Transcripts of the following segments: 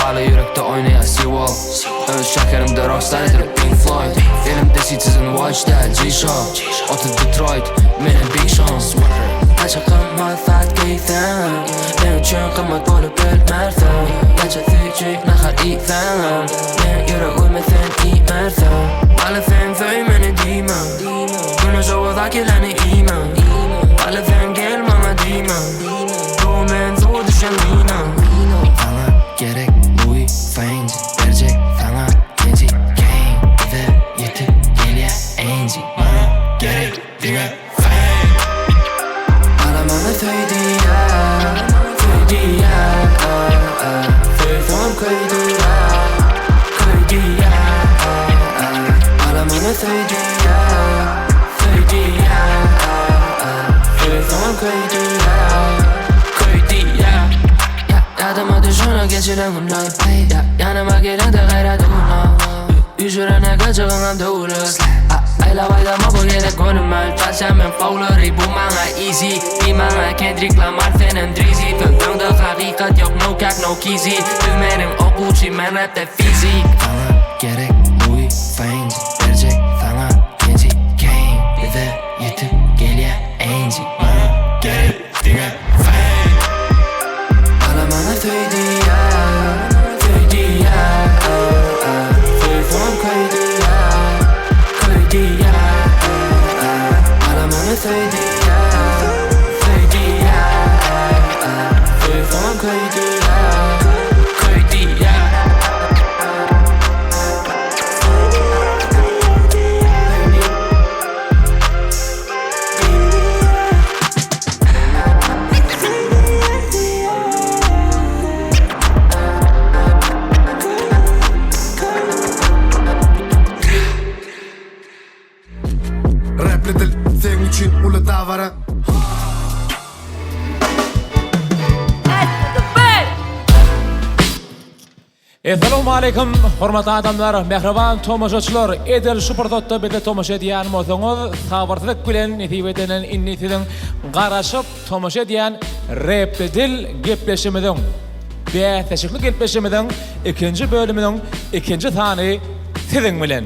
Hala yürekte oynayan Seawall. Öz şekerimde rockstar edilip Pink Floyd. Elimde Citizen Watch'da G-Show. Otu Detroit, benim Big Sean. Açıkım hayfat keyfem. Ben üçün kımmet olup ölmersen. Gece tüycük nahar iyfem. Ben yüreğime sen iyi mersen. Hala sen söymeni diymem. Güneş ovadakileni iymem. Hala sen gel bana diymem. Roman zor düşen minam. Gerek bu fence verecek sana genci game ve yetip geliyor enci bana gerek direkt fame. Aramana söyledi ya, söyledi ya, söylesem koydu ya, koydu ya. Aramana söyledi ya, söyledi ya, söylesem koydu ya, koydu ya. Yadıma düşüne geçiren günler Yanıma gelen de gayret uğruna Yüzürene kaçığına doğru Ayla baydama bu gerek görünmez Taşamın fauları bu bana easy Bir bana Kendrick Lamar senin Drizzy Fölgünde hakikat yok no kak no kizzy Düzmenin okuçi men rapte fizik Bana gerek bu fence verecek sana genci game Ve yetip geliyor enci Bana gerek direkt fame. Bana söyledi ya, söyledi ya, söylesem koydu ya, koydu ya. Bana söyledi ya, söyledi ya, söylesem koydu ya, koydu ya. Davara Assalamu alaikum hormatly adamlar, mehriban tomoşaçylar. Edel Supertot'ta bede tomoş edýän bolsaňyz, sabarlyk bilen netibeden innitiden garaşyp tomoş edýän Rap Dil gepleşimiziň beýteşikli gepleşimiziň ikinji bölüminiň ikinji sany siziň bilen.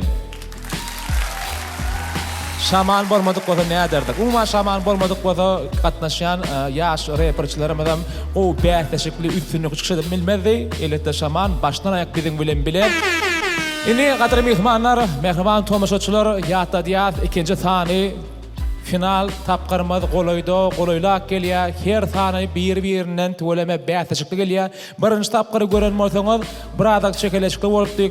Şaman bolmadyk bolsa näme derdik? Umma şaman bolmadyk bolsa gatnaşýan ýaş reperçilerimizden o beýteşikli üstünlük çykşydy bilmezdi. Elbetde şaman başdan ayak biziň bilen biler. Ini gadyr mehmanlar, mehriban tomoşaçylar, ýatda diýär ikinji sany final tapgarmaz goloýlak gelýär. Her sany bir-birinden töleme beýteşikli gelýär. Birinji tapgary gören bolsaňyz, birazak çekeleşikli bolupdy.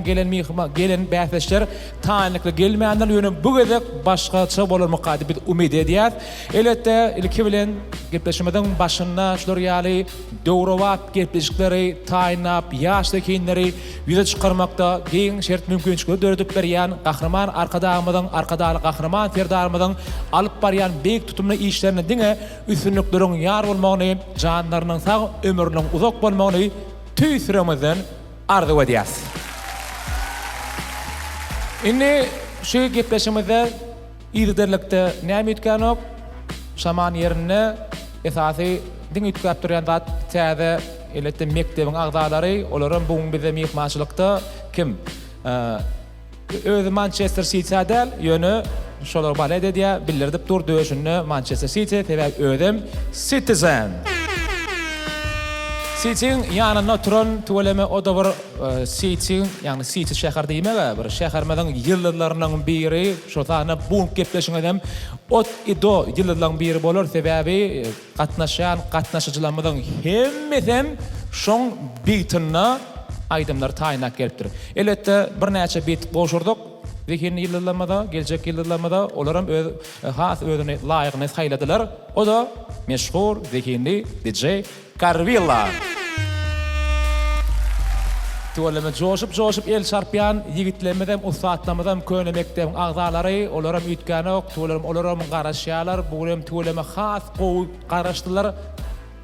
Gelen mehman, gelen beýteşler taýynlykly gelmeýänler ýöne bu gezek başgaça bolarmy diýip umyd edýär. Elbetde ilki bilen gepleşmeden başyna şular ýaly döwrewap gepleşikleri taýynap, ýaş ekenleri ýüze çykarmakda giň şert mümkinçilikleri döredip berýän gahrman arkadagymyzyň, arkadaly gahrman terdarymyzyň alyp barýan beýik tutumly işlerini diňe üstünlikleriň ýar bolmagyny, janlarynyň sag ömüriniň uzak bolmagyny tüýsüremizden arzu edýäs. Inni şu gepleşimizde ýerderlikde näme etkenok şaman ýerine esasy diň ütkap durýan zat täze elbetde mektebiň agdalary, olaryň bugun bize mehmançylykda kim? Özü Manchester City'de del, ýöne şolar balet edýär, bildirdip durdy öşünü Manchester City tebäk ödüm Citizen. City'nin ýanyna oturan töleme o da bir City'nin, ýani City şäher diýmek, bir şähermeden ýyllarlarynyň biri, şo zany bu gepleşiň edem, ot ido ýyllarlaryň biri bolar, sebäbi gatnaşyjylarymyň hemmesem şoň bitine aýdymlar taýynak gelipdir. Elbetde bir näçe bit boşurdyk. Lekin ýyllarlamada, geljek ýyllarlamada olaram has özüne laýygyny saýladylar. O da meşhur zekinli DJ Carvilla. Tuvaleme joşup el çarpýan ýigitlerimiz ustaatlarymyz köne mektebiň agdalary, olaram ütkänok, olaram garaşýarlar, bu hem tuvaleme has gowy garaşdylar.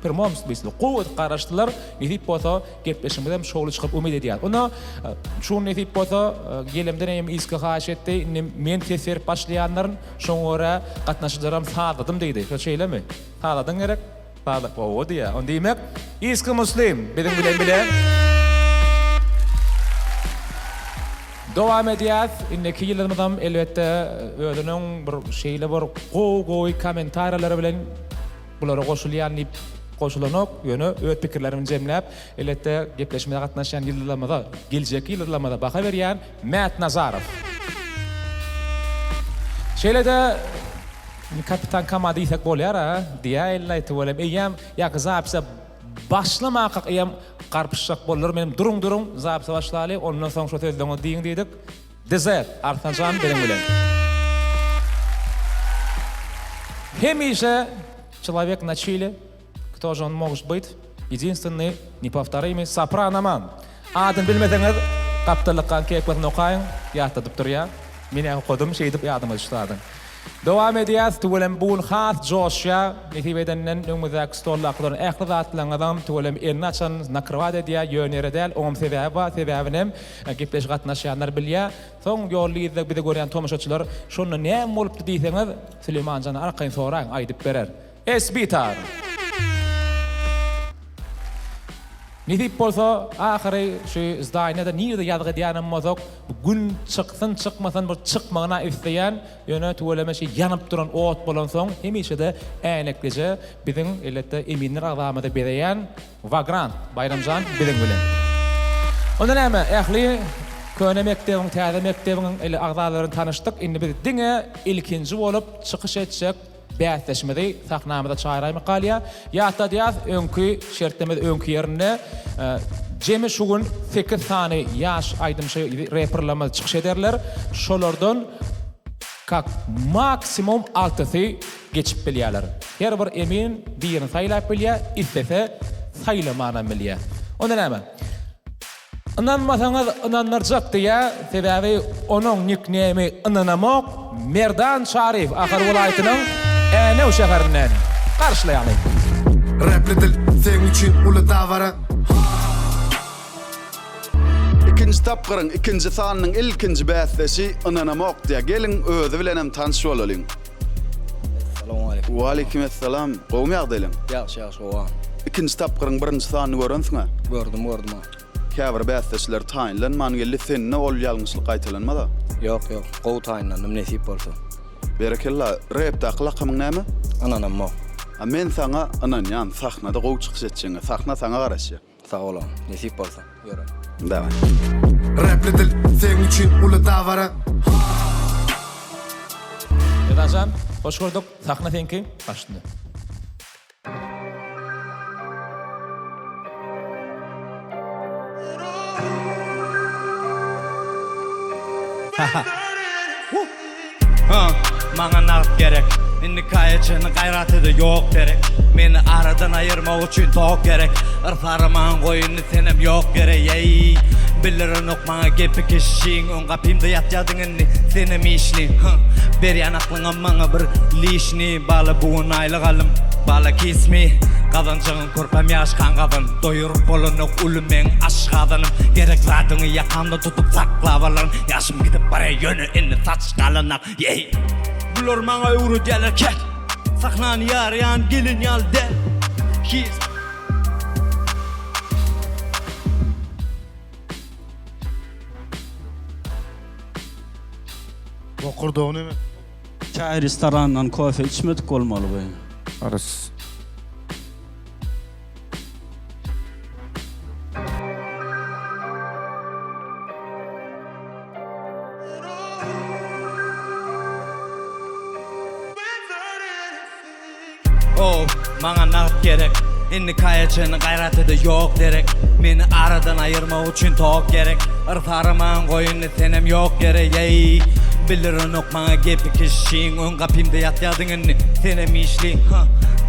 performance bisli quwwet garaşdylar. Edip bolsa gepleşmeden şoğlu çıkıp umid edýär. Ona şunu edip bolsa gelemden hem iski haş etdi. Men teser başlayanların şoňora gatnaşyjlarym sağladım diýdi. Şo şeýlemi? Sağladın gerek. Sağladı. O diýär. On diýmek iski muslim bilen bilen Dowam edýär. Inneki ýyllarymyzam elbetde özüniň bir şeýle bir gowy kommentarlary bilen bulara goşulýan goşulanok ýöne öz pikirlerimi jemläp elbetde gepleşmede gatnaşan ýyllarymyza, geljek ýyllarymyza baka berýän Mät Nazarow. Şeýlede kapitan Kamady diýsek bolýar ha, diýäler tewelem eýem ýa zapsa başlamak eýem qarpışak bolar menim durun zapsa başlaly ondan soň şo sözleňe diýin diýdik. Dezert artanjan bilen. Hemişe человек на Чили, кто же он может быть? Единственный, неповторимый сопраноман. Adın bilmediňiz, kaptalykka kepet nokaýyn, ýatyp durýa. Meni okudum, şeýdip ýadyma düşdüň. Dowam edýär, tuwelem bun has Joshua, ýetibedenden öňümizde stollaklaryň ähli zatlaryňdan tuwelem ernaçan nakrawat edýär, ýöneredel, oňam sebäbinem gepleş gatnaşýanlar bilýär. Soň ýollyýyzda bize görýän tomaşaçylar, şonu näme bolupdy diýseňiz, Süleymanjan arkaýyn soraň aýdyp berer. Esbitar. Nidip bolsa ahiri şu zdaýnada nirde ýadgy diýenim mozok gün çykdyn çykmasan bir çykmagyna isleýän ýöne tuweleme şey ýanyp duran ot bolan soň hemişe äneklije biziň elbetde eminler agdamyda berýän Vagrant Bayramjan bilen bilen. Ondan näme ähli köne mektebiň täze mektebiň ele agdalaryny tanyşdyk. Indi biz diňe ilkinji bolup çykyş etjek bätleşmedi sahnamyda çaýray makalya ýa-da diýär öňkü şertlemede öňkü ýerine jemi şu gün 8 sany ýaş aýdym şey reperlama çykyş ederler. Şolardan kak maksimum 6sy geçip bilýärler. Her bir emin birini saýlap bilýär, istese saýlamana bilýär. Onda näme? Inanmasaňyz inanarjak diýär, sebäbi onuň nickname inanamak Merdan Şarif ahir welaýatynyň Änew şäherinden garşylaýaly. Rapledil sen üçin uly dawara. İkinji tapgyryň ikinji sanynyň ilkinji bäslesi inanamak diýär. Gelin özü bilenem tanışy bolalım. Assalamu alaykum. Wa alaykum assalam. Gowmy ýagdaýlaryň? Ýaxşy gowa. İkinji tapgyryň birinji sanyny göränsiňmi? Gördüm. Käbir bäsleşler taýinlanman geldi senne ol ýalňyşlyk aýtylanmada. Yok. Gow taýynlandım nesip bolsa. Berekella, rapda aklaqamyň näme? Ananamma. Men saňa ananýan sahnada gow çykyş etjeňe, sahna saňa garaşy. Sağ olun. Nesip bolsa. Ýöre. Daway. Rapledil sen üçin uly dawara. Edajan, hoş gördük. Sahna senki başlandy. Maňa nap gerek. Indi kaýaçyny gaýratyda ýok gerek. Meni aradan aýyrmak üçin tok gerek. Irfarman goýuny senem ýok gerek. Ey, bilirin okmaňa gepi kişiň, oň gapymda ýatjadyň indi senem işni. Berýän aklyňa maňa bir lişni, bala bugun aýlygalym, bala kismi. Kazançyň körpem ýaşkan gadyn, doýurup bolanok ulumyň aşgadynym. Gerek radyny ýakanda tutup saklap alan, ýaşym gidip barýar ýöne indi saçgalanak. Ey, bular maňa öwrü diýerler ket. Sahnany ýaryan gelin ýalda. His Okurduğun mi? Çay restorandan kofe içmedik olmalı bu. Arası. Oh, maňa nap gerek. Indi kaýaçyny gaýratyda ýok derek. Meni aradan aýyrmak üçin tok gerek. Irfarman goýuny senem ýok gerek. Ey, bilirin okmaňa gepi kişiň, oň gapymda ýatjadyň indi senem işli.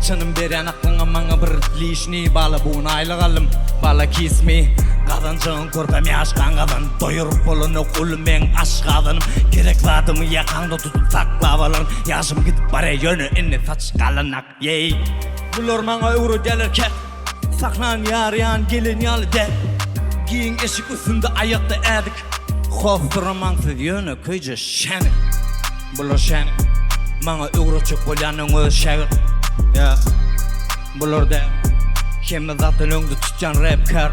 Çynım berýän aklyňa maňa bir lişni, bala bugun aýlygalym, bala kismi. Kazançyň körpem ýaşkan gadyn, doýurup bolanok ulumyň aşgadynym. Gerek radymy ýakanda tutup saklap alan, ýaşym gidip barýar ýöne indi saçgalanak. Ey, Bular maňa öwre gelirken saklan ýar gelin ýaly de. Giň eşik üstünde ayakta ädik. Hofdurmaňsyz ýöne köýje şäni. Bular şäni. Maňa öwre çyk bolýanyň öz şägir. Ya. Bular da kemme zatyn öňde tutjan rapkar.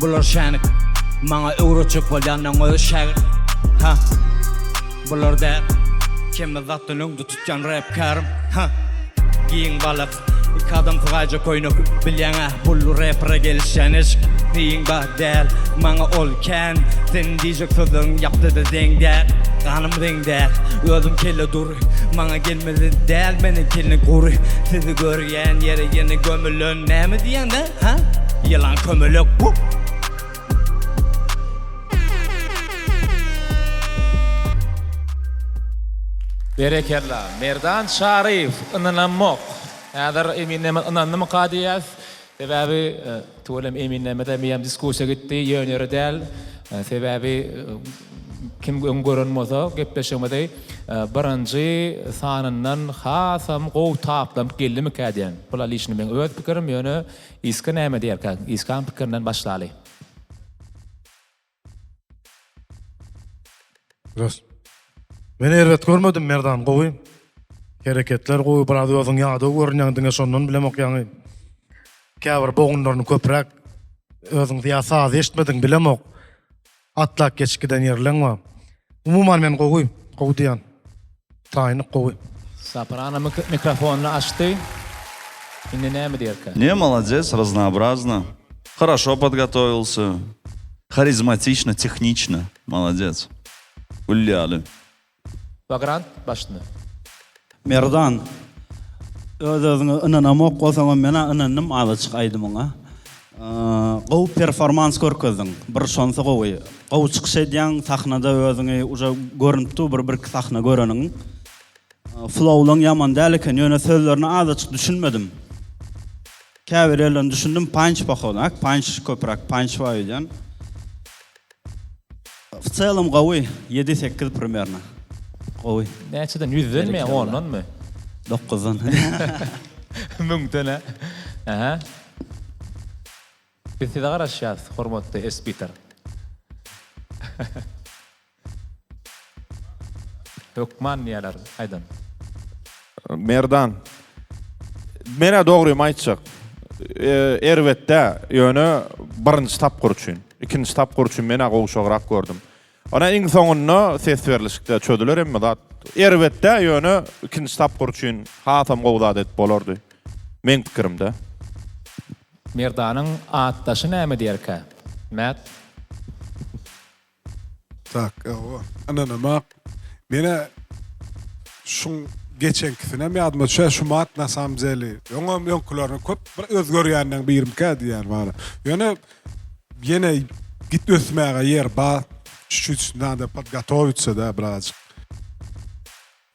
Bular şäni. Maňa öwre çyk bolýanyň öz şägir. Ha. Bular da kemme zatyn öňde tutjan rapkarym. Ha. Giň balyk iki adam tıgaja koynup bilýäňe bullu rapera gelişen eşik diýiň ba däl maňa ol ken sen diýjek sözüň ýapdydy deňdär ganym deňdär özüm kelle dur maňa gelmedi däl meni kelini gury sizi görýän ýere ýene gömülün näme diýende ha ýalan kömülük bu. Berekella. Merdan Şarif ınanamok. Häzir Emine ınanmy qadiyas. Sebäbi tolem Emine medem diskussiýa gitdi, ýöneri däl. Sebäbi kim görünmese gepleşmedi. Birinji sanyndan hasam gow taplam geldi mi kadiýan. Bular işini men öz pikirim ýöne iski näme diýerken, iskan pikirinden başlaly. Ros. Men erwet görmedim merdan gowy. Hereketler gowy barady özüň ýa-da görnýändiňe şondan bilemok ýaňy. Käbir bogunlaryny köprek özüň diýasa eşitmediň bilemok. Atlak geçkiden ýerleňme. Umuman men gowy diýän. Taýyny gowy. Soprano mikrofonunu açtı. Şimdi näme diýerken? Не, молодец, разнообразно. Хорошо подготовился. Харизматично, технично. Молодец. Гуляли. Bagrant başını. Merdan özüňi ynanamok bolsaň mena ynannym alyçyk aýdym oňa. Gow performans görkezdiň. Bir şonsa gowy. Gow çykyş edýän sahnada özüňi uja görünipdi bir sahna göreniň. Flowlaň ýaman däl eken ýöne sözlerini azyçyk düşünmedim. Käbirelen düşündim punch bahonak, punch köprak, punch waýdan. В целом gowy 7-8 примерно. Gowy. Näçeden 100'den mi 10'dan mı? 9'dan. Mümkün ha. Aha. Bitti de garaşyaz, hormatly Espiter. Hukman ýalar, aýdym. Merdan. Mene dogry aýtjak. Erwetde ýöne birinji tapgyr üçin, ikinji tapgyr üçin mene gowşagrak gördüm. Ona iň soňunda ses berilişikde çödüler emmi zat. Erwetde ýöne ikinji tapgyr üçin hasam gowda det bolardy. Men pikirimde. Merdanyň atdaşy näme diýerkä? Mät. Tak, ananamak. Mene şun geçenkisine mi adıma şu mat nasam zeli. Yoňam ýonklaryny köp bir özgörýändiň birimkä diýär bana. Ýene git ösmäge ýer ba чуть-чуть надо подготовиться да бразик.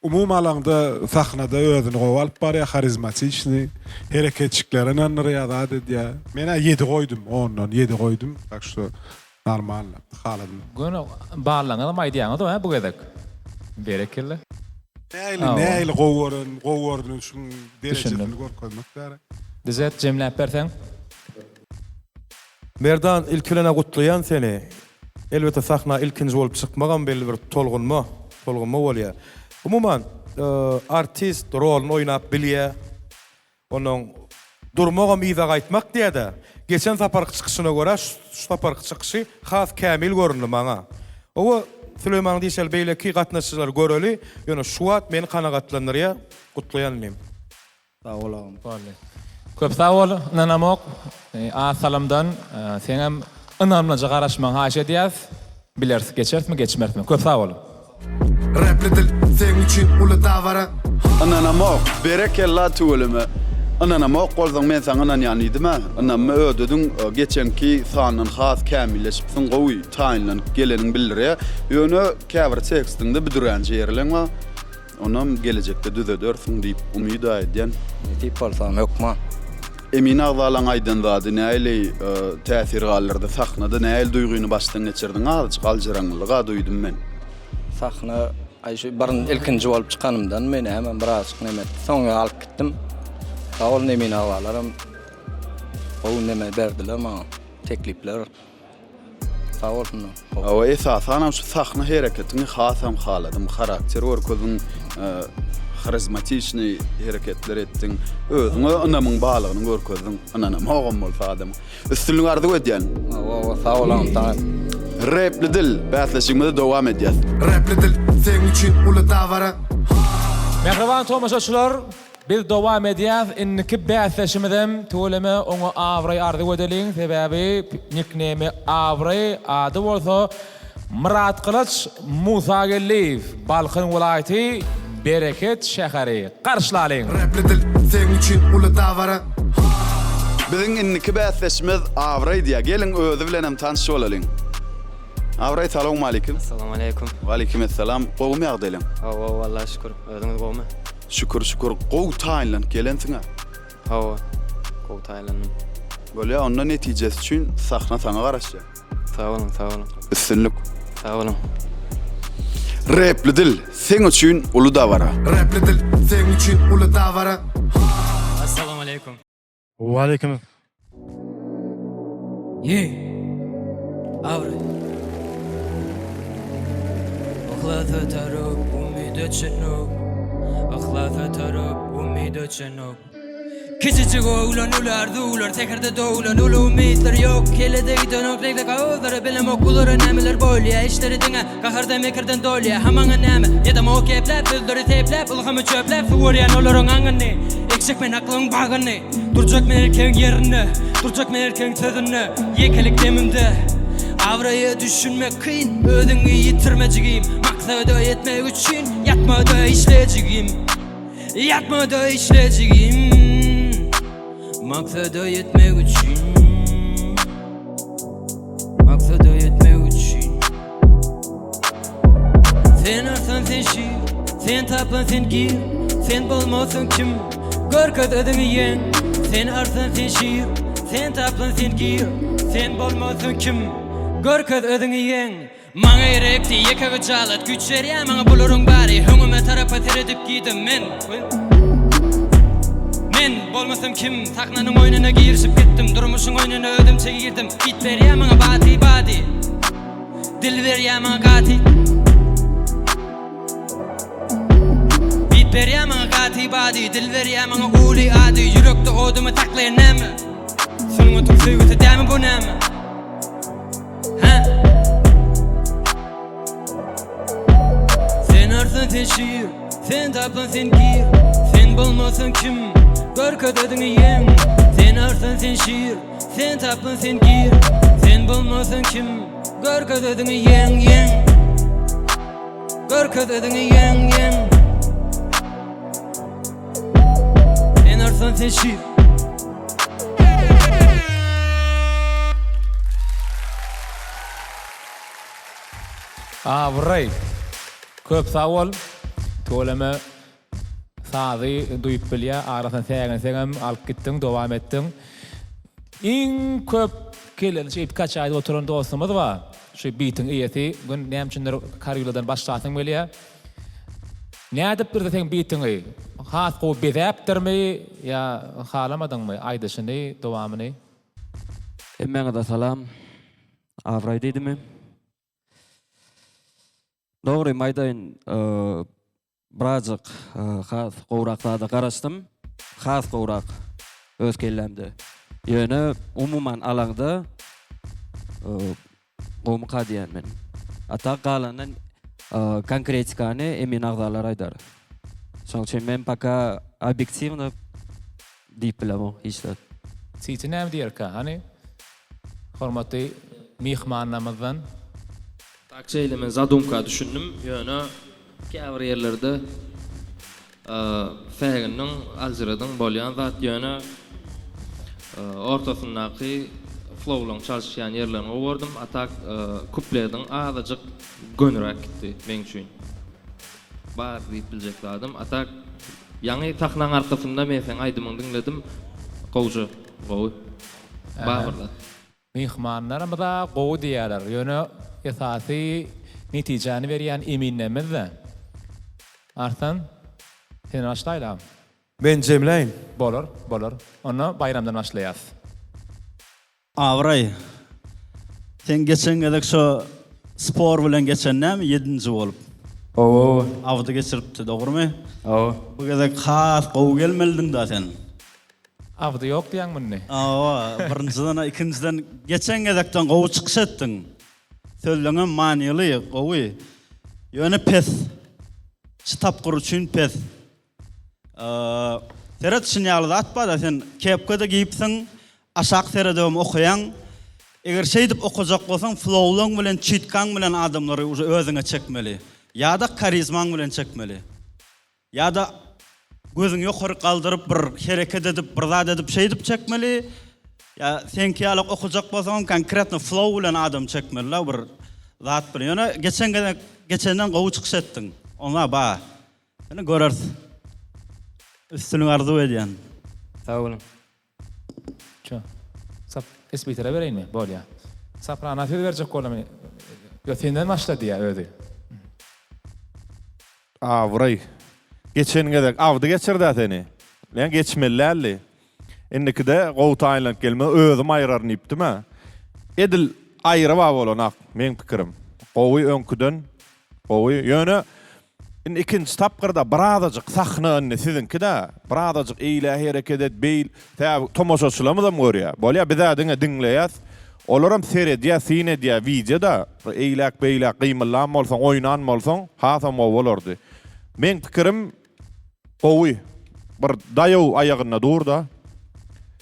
Umum alanda sahnada özüni gowy alyp barýar, harizmatичный, hereketçiklerinden riýadat edýär. Men 7 goýdum, ondan 7 goýdum. Tak şu normal haladym. Göne bağlaňa da aýdýaňyz ha bu gedek. Berekelle. Näýli gowurun şun derejesini görkezmek gerek. Dizet jemläp berseň. Merdan ilkilene gutlayan seni. Elbette sahna ilkinci bolup çykmagan belli bir tolgunma bolýar. Umuman artist rolunu oynap bilýär. Onuň durmagan bize gaýtmak diýdi. Geçen saparky çykyşyna görä şu saparky çykyşy has kämil göründü maňa. O Süleyman diýsel beýleki gatnaşçylar göreli, ýöne şu wagt meni kanagatlandyrýar, gutlaýanmym. Sağ olun. Köp sağ ol, nanamok. Salamdan seňem ynamlaja garaşmaň haýy edýäs. Bilersiz geçersmi, geçmersmi? Köp sağ ol. Repledil sen üçin uly dawara. Ananamak berekella tölüme. Ananamak bolsaň men saňa ananýanydyma. Anam ödüdüň geçenki sanyň has kämilleşipsiň gowy taýynlanyp geleniň bildirýär. Ýöne käbir tekstinde büdüränji ýerleňme. Onam gelecekde düzedersiň diýip umyt edýän. Tip bolsam hukman. Emine agzalan aýdan zady näili täsir gallardy sahnada näil duýguny başdan geçirdiň azyk galjyraňlyga duýdum men. Sahna şu birin ilkinji bolup çykanymdan men hemen birazcık näme soňa alyp gitdim. Sağ olun emin ağalarım. Qoğun neme berdiler ama teklipler. Sağ olsun. O esasana şu sahna hareketini hasam haladım karakter orkozun karizmatичный hareketler ettin. Özüňe anamyň balygını görkezdiň. Anam hogam bolsa adam. Üstünlüğü ardy edýän. Sağ olun. Rapli dil bäsleşigimizde dowam edýär. Rapli dil sen üçin uly dawara. Mehriban tomaşaçylar, biz dowam edýäs. Inniki bäsleşimizem toleme oňa awry ardy edeliň. Sebäbi nickname awry ady bolsa Murat Kılıç Musa Gelliýew, Balkyn welaýaty Bereket şäheri. Garşylalyň. Rapli dil sen üçin uly dawara. Biziň inniki bäsleşimiz awry diýär. Gelin özü bilenem tanış bolalyň. Awry salam alaykum. Assalamu alaykum. Wa alaykum assalam. Gowum ýagdaýlaň? Hawa wallahi şükür. Özüňiz gowmy? Şükür şükür. Gow taýlan gelensiňe. Hawa. Gow taýlan. Bolýa onda netijesi üçin sahna sana garaşdy. Sağ olun, sağ olun. Üstünlük. Sağ olun. Rapli dil sen üçin uly dawara. Rapli dil sen üçin uly dawara. Assalamu alaykum. Wa alaykum. Ye. Avre. Akhlata tarab umid çenok. Akhlata tarab umid çenok. Küçücük oğlan ulardı ular tekerde doğulan ulu umidler yok. Kelede dönük renkli kağıtları bilim okulları nemeler bolya. İşleri dine kaharda mekerden dolya. Hamana neme ya da mokeplep bildiri teplep ılgımı çöplep fıvıryan olurun angını. Eksik men aklın bağını. Duracak men erken yerini. Duracak men erken tadını. Yekelik demimde. Avrayı düşünmek kıyın. Ödünü yitirmeciyim. Maksadı yetmek için yatmada işleyeceğim. Yatmada işleyeceğim. Maksada yetmek için. Maksada yetmek için. Sen arsan sen şiir. Sen taplan sen gir. Sen bulmasın kim. Gör kadını yen. Sen arsan sen şiir. Sen taplan sen gir. Sen bulmasın kim. Gör kadını yen. Maňa erekdi yekaga jalat güç berýär maňa bulurum bari höňüme tarafa teredip gidim men. Men bolmasam kim sahnanyň oýnuna girişip gittim durmuşyň oýnuna ödüm çegirdim bit berýär maňa badi dil berýär maňa gati bit berýär maňa gati badi dil berýär maňa uly ady ýürekde odumy taklaýan näme şonuň oturup söýgüte dämi bu näme sen şiir, sen taplan sen gir. Sen bulmasın kim, gör kadını yen. Sen arsan sen şiir, sen taplan sen gir. Sen bulmasın kim, gör kadını yen. Gör kadını yen. Sen arsan sen şiir. Avray. Köp sağ ol. Toleme sazy duyup bilýär, aradan sägen alyp gitdiň, dowam etdiň. Iň köp kelen şeýip kaç aýda oturan dostumuz bar. Şu bitiň iýeti, gün näme üçindir karýuladan başlasyň bilýär. Nädip bir sen bitiňi? Has gowy bezäpdirmi ýa halamadyňmy aýdyşyny, dowamyny? Emmeňe da salam. Avray diýdimi? Doğru maydayın birazcık has qowraklarda garaşdym. Has qowrak öz kellemde. Ýöne umuman alanda gowy qadýan men. Ata galanan konkretikany emin agdalar aýdar. Şoň üçin men paka obyektivny diýip bilemem hiçde. Sizi näme diýerkä? Hani hormatly mihmanlarymyzdan Akçeyle men zadumka düşündüm. Ýöne käbir ýerlerde fäginiň alжyradyň bolýan zat ýöne ortasyndaky flowlaň çalyşýan ýerlerini gowurdum. Atak kuplediň azyjyk gönrak gitdi men üçin. Bar diýip biljekdim. Atak ýaňy taxnaň arkasynda men aýdymyň diňledim. Gowjy, gowy. Barda. Mihmanlarym da gowy diýerler. Ýöne esasy netijäni berýän eminlemizde. Artan sen başlaýlar. Ben jemleyin. Bolar. Onu bayramdan başlayas. Avray. Sen geçen gedek şu spor bilen geçen näme 7-nji bolup. Awdy geçiripdi, dogrymy? Bu gedek has gowy gelmeldin da sen. Avdy yok diýen munny. Birinciden, ikinciden geçen gedekden gowy çykyş etdiň. Sözleňe manyly gowy. Ýöne pes. Şitap guruş üçin pes. Seret sinýaly atpa da sen kepkede giyipsiň, aşak seredem okuyan. Eger şey dip okujak bolsaň, flowlaň bilen, çitkaň bilen adamlary özüňe çekmeli. Ya da karizmaň bilen çekmeli. Ya da gözüňi ýokary galdyryp bir hereket edip, bir zat edip şey dip çekmeli. Ya sen kiýalyk okujak bolsaň, konkretny flow bilen adam çekmeli, bir zat bilen. Ýöne geçenden gowy çykyş etdiň. Ona ba. Ene görersiň. Üstünü arzu edýän. Sağ olun. Ço. Sap esbitere bereyinmi? Bolýa. Saprana söz berjek bolamy. Ýötenden başlady ýa özi. Avray. Geçen gedek avdy geçirdi seni. Lan geçmellerli. Endikide gowy taýlandyp gelme özüm aýrarnypdyma. Edil aýryba bolanak men pikirim. Gowy öňküden gowy ýöne ikinci tapgyrda birazajyk sahna sizinki da birazajyk eýle hereket et beýil tomoşaçylamy da görýär. Bolýa bizädiňe diňleýäs. Olaram seredýär, sinedýär videoda eýlek beýlek gymylan bolsaň, oýnan bolsaň, hasam bolardy. Men pikirim gowy bir daýaw aýagyna durda.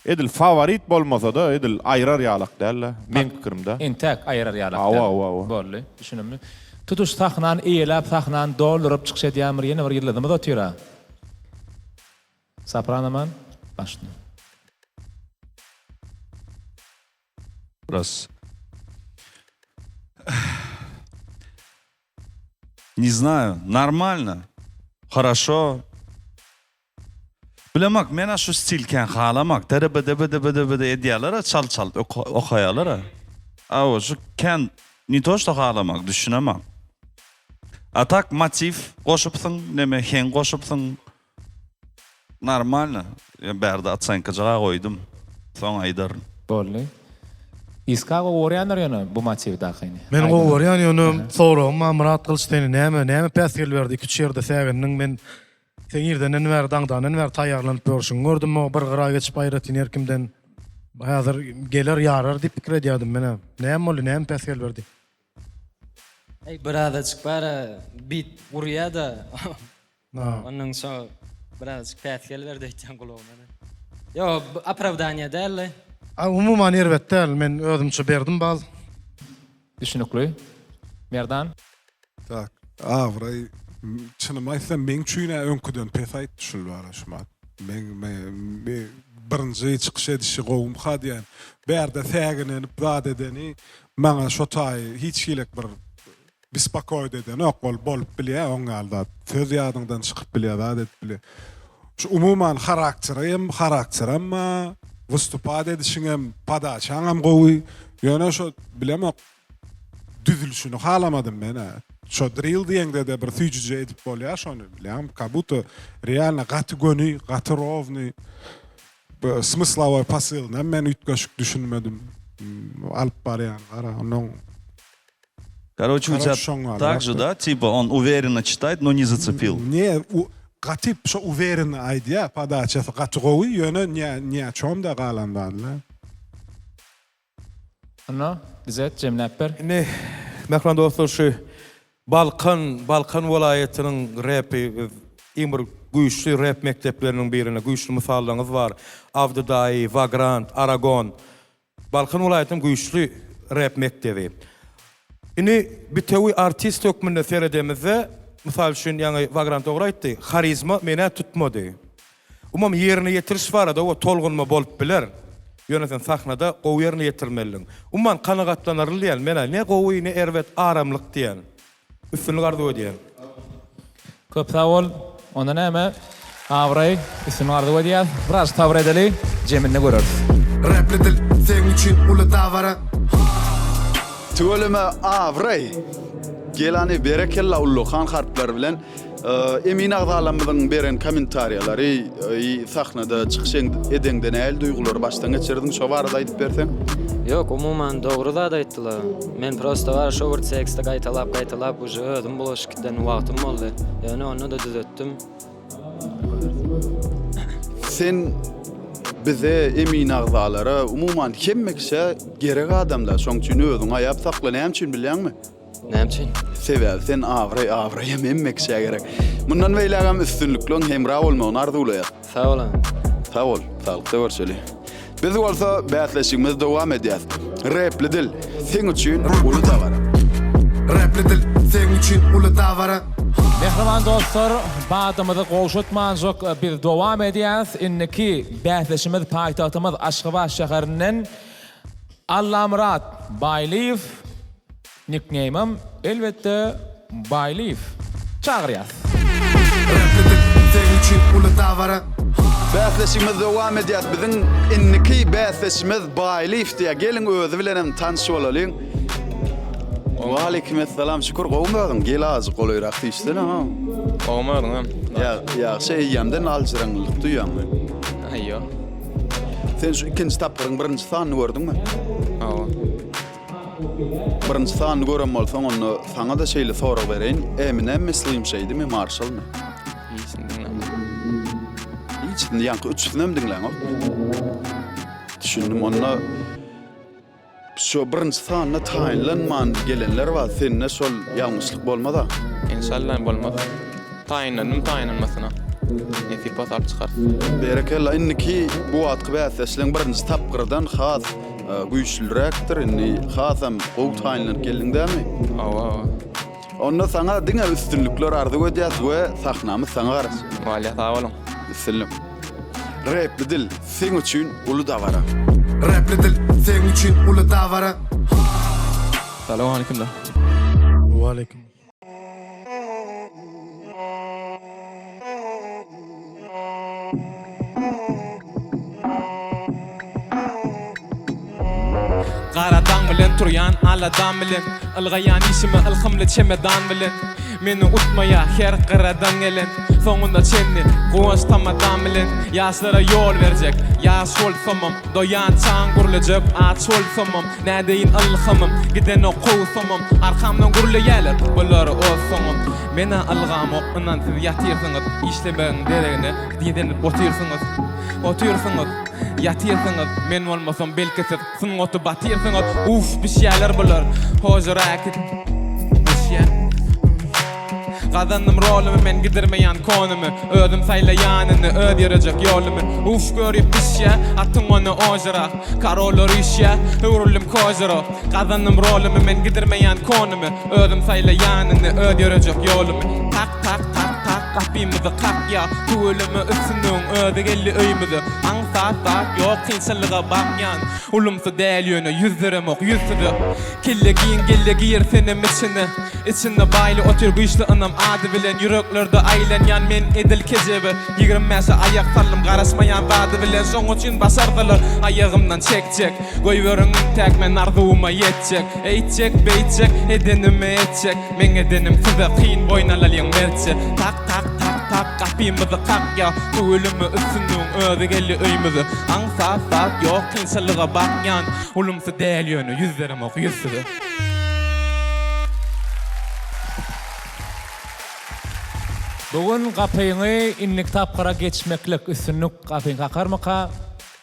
Edil favorit bolmasa da edil aýrar ýalyk däl. Men pikirimde. Entek aýrar ýalyk. Bolly, düşünümli. Tutuş sahnan eýelap, sahnan doldurup çykyş edýän bir ýene bir ýyldamy da ötýär. Sopranoman başla. Раз. Не знаю, нормально, хорошо. Bilemek, mena şu stilken halamak, tere ediyalara çal okayalara. Awo şu ken ni toşta halamak, düşünemek. Atak motif goşupsyň, neme hen goşupsyň. Normalny. Bärde atsaňkajaga goýdum. Soň aýdaryn. Bolly. Iskago worýanlar ýöne bu motiv dahyny. Men gowy worýan ýöne soragma Murat Kılıçdaýny näme päsgel berdi 2 ýerde sägeniniň men sen ýerden näme daňdan näme taýýarlanyp görüşiň gördüm o bir gyra geçip aýratyn erkimden häzir geler ýarar diýip pikir edýärdim men. Näme bolu näme päsgel berdi? Birazcık bara bit urýa da. Ondan soň birazcık päsgel berdi diýen gulagymdan. Yo, apravdaniýa däl. Umuman erwetde men özümçe berdim bal. Düşünükli. Merdan. Tak. Avray. Çynymy aýtsam men üçin öňküden pes aýtdy şul bara şumat. Men birinji çykyş edişi gowum hadýan. Bärde sägenini zat edeni maňa şo taý hiç gelek bir bispakoy deden okol bolup bilýär oňalda. Söz ýadyňdan çykyp bilýär zat etdi. Şu umuman karakterim vystupad edişiňem padaçaňam gowy. Ýöne şo bilemek düzülüşini halamadym men. Şo drill diýende de bir süýjüje edip bolýar şonu bilýär. Kabuto realna gaty göni, gaty rovny smyslawy pasyl. Men ütgeşik düşünmedim. Alyp barýan, gara onuň. Короче, у тебя так же, да? Типа он уверенно читает, но не зацепил. Не, Gatip şo uverin aýdýa padaçasy gaty gowy ýöne ne çomda galandanlar. Ana, dizet jemläpber. Ne, mehman dostlar şu Balkan welaýatynyň rapi bir güýçli rap mekdepleriniň birine güýçli mysallaryňyz bar. Avdydaý, Vagrant, Aragon. Balkan welaýatynyň güýçli rap mekdebi. Ini bitewi artist hökmünde seredemizde misal üçin ýa-ni Vagrant dogry aýtdy, karizma mene tutmady. Umam ýerine ýetiriş barada o tolgunma bolup biler. Ýöne sen sahnada gowy ýerine ýetirmeliň. Umman kanagatlanarly diýen, mene ne gowy ne erwet aramlyk diýen. Üstünlük arzu edýän. Köp sağ ol. Onda näme? Avray, üstünlük arzu edýän. Biraz tabir edeli, jeminde göreriz. Rapli dil, sen üçin uly dawara. Tölüme avray. Gelani berekella ulluhan harpler bilen Emin ağzalamyzyň beren kommentariyalary sahnada çykyşyň edende näil duýgular başdan geçirdiň şo barada aýdyp berseň? Yok, umuman doğru da aýtdylar. Men prosta var şo bir tekste gaýtalap uje özüm bulaşykdan wagtym boldy. Ýani onu da düzeltdim. Sen bize emin ağzalara umuman hemmekse gerek adamlar. Şoň üçin özüň aýap saklanýan üçin bilýärmi? Näme üçin? Sebäbi sen avra hemmekse gerek. Mundan beýlegem üstünlükleň hemra bolmagyny arzulaýar. Sağ olun. Sağ ol. Sağlıkda görüşeli. Biz bolsa bäsleşigimiz dowam edýär. Rapli dil sen üçin uly tawara. Rapli dil sen üçin uly tawara. Mehriban dostlar, badymyzy goşutmanjak biz dowam edýäs. Inniki bäsleşimiz paýtagtymyz Aşgabat şäherinden Allamrat Baýliýew. Nickname'im elbette Baýliýew. Çağırýas. Rapli dil sen üçin uly tawara. Bäsleşigimiz dowam edýär. Biziň inniki bäsleşimiz Baýliýew diýe gelin özü bilenem tanışyp olalyň. Wa aleykum assalam. Şükür gowmagyň. Gel azy golayrak diýişden ha. Gowmagyň. Ya şey ýamdan alçyraňlyk duýýan men. Aýyo. Sen şu ikinci tapyryň birinji sanyny gördüňmi? Awa. Birinji sanyny görem bolsaň onu saňa da şeýle sorak bereň. Emine Müslim şeýdimi Marşalmy? Hiç yankı 3 nem dinlen o. Düşündüm onu. Şu birinci sanyna taýinlenman gelenler var. Senne şol ýalňyşlyk bolmada. İnşallah bolmaz. Taýinlenmasyna. Etipat alyp çykar. Berekella inniki bu atky bäsleşleň birinji tapgyrdan has güýçlirekdir. Inni hasam gow taýinlen geldiňdämi? Awa. Onda saňa diňe üstünlükler ardy edýär we sahnamy saňa garas. Wala sağ olun. Selam. Rapli dil sen üçin uly tawara. Rapli dil sen üçin uly tawara. Salamu alaykum da. Wa alaykum. Qaradan bilen turyan aladan bilen Ilgayan işimi ilhimli çemedan bilen Meni utmaya her qaradan gelen Soňunda çenni gowaş tamadan bilen Ýaşlara ýol berjek ýaş bolsamam doýan çaň gurulajak at bolsamam nädeýin ilhimim gidene gowsamam arkamdan gurulaýarlar bolary olsamam meni ilgamok inan siz ýatyrsyňyz işlemeň deregine diýden oturýarsyňyz yatyrsyňyz men bolmasam belki siz syňoty batyrsyňyz uf bir şeýler bolar hozir akit Qazandım rolümü men gidirmeýän konumy özüm saýlaýanyny ödýärejek ýolumy uf görüp işe atdyň onu ojra karolor işe hurulym kozro qazandım rolümü men gidirmeýän konumy özüm saýlaýanyny ödýärejek ýolumy tak Kapymyzy kapya, tuğulymı üstünden öde gelli öýmüzi Aňsatda ýok kynçylyga bakýan Ulumsa däl ýöne yüzlerim ok yüzsüdi Kelle giyir senem içinde baýly otur güýçli anam ady bilen yüreklerde aýlanýan men edil kejebe 20 aýak sallym garaşmaýan wady bilen şoň üçin başardylar aýagymdan çekjek goýberin täk men arzuwma ýetjek eýtjek beýtjek edenime etjek men edenim size kyn boýnalalyň merçe tak kapymyzy kapya tuğulymı üstünden öde gelli öýmüzi aňsatda ýok kynçylyga bakýan ulumsa däl ýöne yüzlerim ok yüzsüdi Bugün kapyňy inlik tapgyra geçmeklik üstünlük kapyň kakarmaka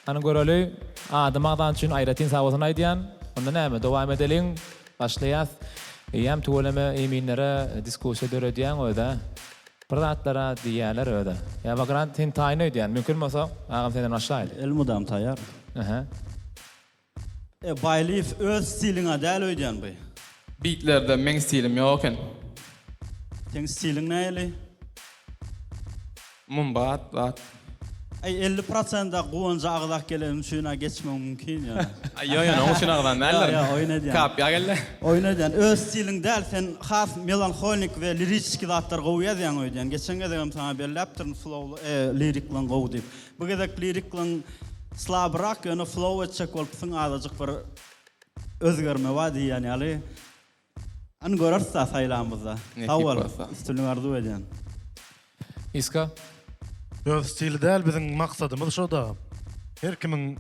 ana göreli adamdan üçin aýratyn sawasyny aýdýan onda näme dowam edeliň başlaýas ýam tuğulamy eminlere diskussiýa döredýän öýde Pırdatlara diýerler öýde. Ya bagran tin taýyny öýdýän. Mümkin bolsa, agam senden aşaýy. Elmudam taýýar. Baýliýew öz stiliňe däl öýdýän bu. Beatlerde men stilim ýok eken. Seň stiliň näli? Mumbat. 50% gowanjy agdak gelen şuna geçmek mümkin ýa. Ýa, onu şuna agdan näler? Ýa, oýnadýan. Kap, ýa gelle. Oýnadýan. Öz stiliň däl sen has melankolik we liriski zatlar goýadýan oýdýan. Geçenге degem sana berläpdirin flow liriklan gow diýip. Bu gedek liriklan slabrak ýa flow etjek bolup syň azajyk bir özgerme wadi ýani ýaly. An görürsa saýlamyzda. Tawal, üstünlüğü arzu edýän. İska? Öz stili däl biziň maksadymyz şo da. Her kimin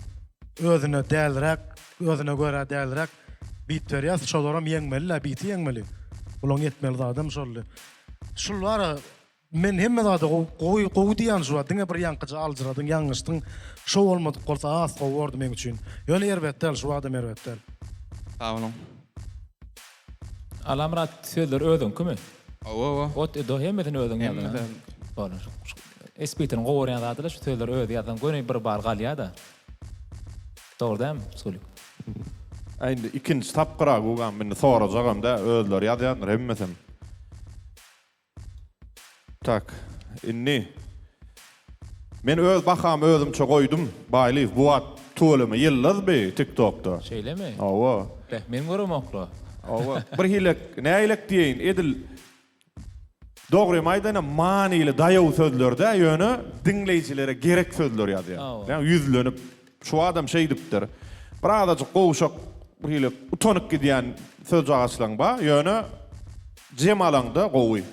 özüne dälirek, özüne göre dälirek beat berýär, şolaram ýeňmeli, beat ýeňmeli. Ulan yetmeli adam şolly. Şol bara men hemme zada gowy diýen şu diňe bir ýankyjy aldyradyn, ýangyşdyň şo bolmadyk bolsa az gowy men üçin. Ýöne erbetdel şu adam erbetdel. Sağ olun. Alamrat söýler özüň kimi? Owa. Ot edo hemmeden özüň ýaly. Bolu. Espitrin gowy ýaly şu söýler özü ýadan göni bir bar galýa da. Dogry mı? Söýlik. Endi ikinci tapqıra gogan meni sorajagam da özler ýazýanlar hemmesem. Tak, inni. Men öz bakam özüm çok koydum. Bayly bu at tolemy ýyllar be TikTok'ta. Şeýlemi? Owa. Men göremoklu. Owa. Bir hilek, näilek diýin, edil dogry maýdana manyly daýaw sözlerde ýöne dinleýjilere gerek sözler ýazýar. Yani yüzlenip şu adam şey dipdir. Birazajyk gowşak bir hilek utanyk gidýän söz jagaşlaň ba, ýöne jemalanda gowy.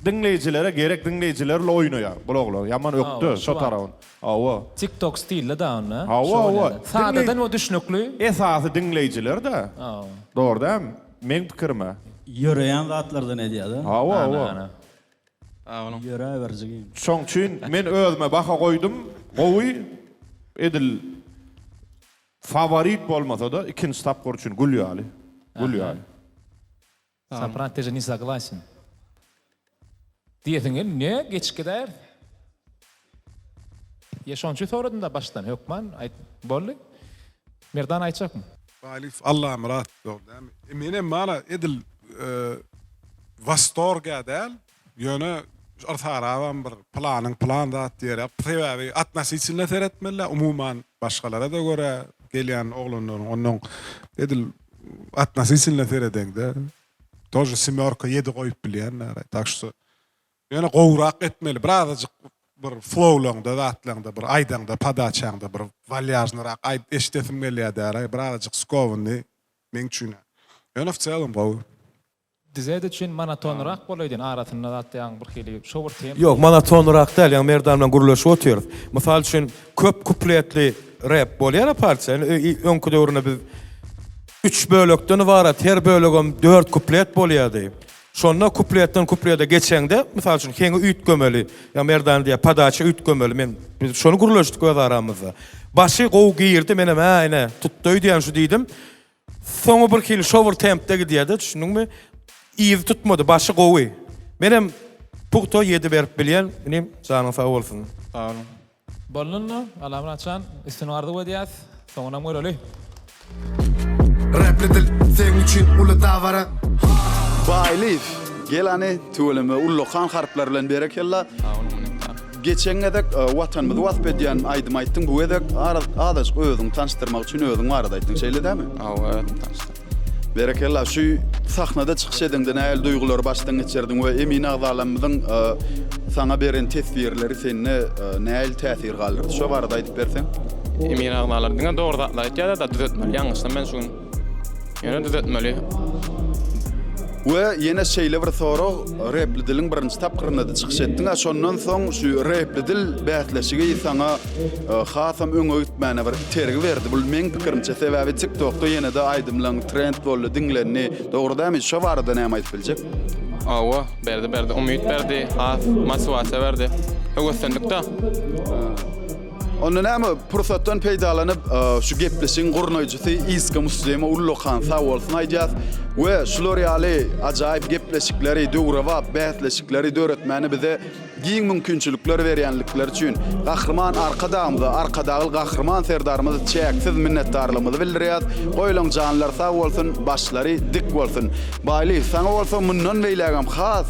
Dinleýjilere gerek dinleýjilerle oýnaýar. Bulaglar yaman öpdi şo tarawyň. Awa. TikTok stili da onu. Awa. Sadadan o düşnükli. Esasy dinleýjiler da. Dogry däm? Men pikirme. Ýöreýän zatlardan edýär. Awa. Awalım. Ýöre berjigin. Şoň üçin men özüme baha goýdum. Gowy edil favorit bolmasa da ikinci tapgor üçin Gulýaly. Gulýaly. Сапрантеже не согласен. Diýeňel ne geçkider? Ýeşonçy soradyn da başdan hökman aýt boldy. Merdan aýtjakmy? Alif Allah murat dogdam. Mene mana edil vastorga däl. Ýöne artarawan bir plan da diýerip prewawi atnasysyna seretmeli umuman başgalara da göre gelýän oglunlaryň onuň edil atnasysyna seredende. Тоже семёрка 7 goýup bilýänler. Tak şu ýöne gowrak etmeli. Birazajyk bir flowlaňda, zatlaňda, bir aýdaňda, padaçaňda bir valyajnyrak aýt eşitetilmeli ýa-da birazajyk skovny men üçin. Ýöne wçelem gowy. Dized üçin monotonrak bolaýdyn arasynda zatlaýan bir hili şowur tem. Yok, monotonrak däl, ýa merdan bilen guruluşy otýar. Mysal üçin köp kupletli rap bolýar parça. Öňkü döwründe biz 3 bölekden ibaret, her bölegem 4 kuplet bolýardy. Şonda kupletden kuplete geçende, mysal üçin keňi üýt gömeli, ýa merdan diýe padaça üýt gömeli. Men biz şonu guruluşdyk öz aramyzda. Başy gow giyirdi, menem aýna tutdoý diýen şu diýdim. Soňa bir hili şowur tempde gidýärdi, düşündiňmi? İyi tutmadı, başı gowy. Menem pukto 7 berip bilýän, menem janyň sag bolsun. Sağ olun. Bolunlu, Alamratçan, istinwardy wedýäs, soňra göreli. Rapli dil sen üçün uly dawara. Bayly gelani töleme ulluqan harplar bilen berekella. Geçen edek watanmyzy wasp edýän aýdym aýtdyň bu edek adaş özüň tanıştyrmak üçin özüň barada aýtdyň şeýle dämi? Awa, tanıştyrdım. Berekella şu sahnada çykyş edende näil duýgular başdan geçirdiň we emin agdalamyzyň sana beren tesbirleri seni näil täsir galdyrdy? Şo barada aýdyp berseň. Emin agdalar diňe dogry zatlar da düzeltmeli. Ýangyşdan men şuň ýöne düzeltmeli. We ýene şeýle bir soru repli diliň birinji tapgyrynda çykyş etdiň. Şondan soň şu repli dil bätleşigi sana hasam öňe gitmäne bir tergi berdi. Bu men pikirimçe sebäbi TikTok'da ýene de aýdymlaň trend boldy dinlenni. Dogry dämi? Şo barada näme aýdyp biljek? Awa, berdi. Umyt berdi, motiwasiýa berdi. Höweslendik-de. Onu näme pursatdan peýdalanyp şu gepleşiň gurnaýjysy Iska Muslima ulluqan sag bolsun aýdýas we şular ýaly ajaýyp gepleşikleri, döwrewap bätleşikleri döretmäni bize giň mümkinçilikler berýänlikleri üçin gahrman arkadagy gahrman serdarymyzy çäksiz minnetdarlygymyzy bildirýär. Goýlaň janlar sag bolsun, başlary dik bolsun. Baýly saňa bolsa mundan beýlegem has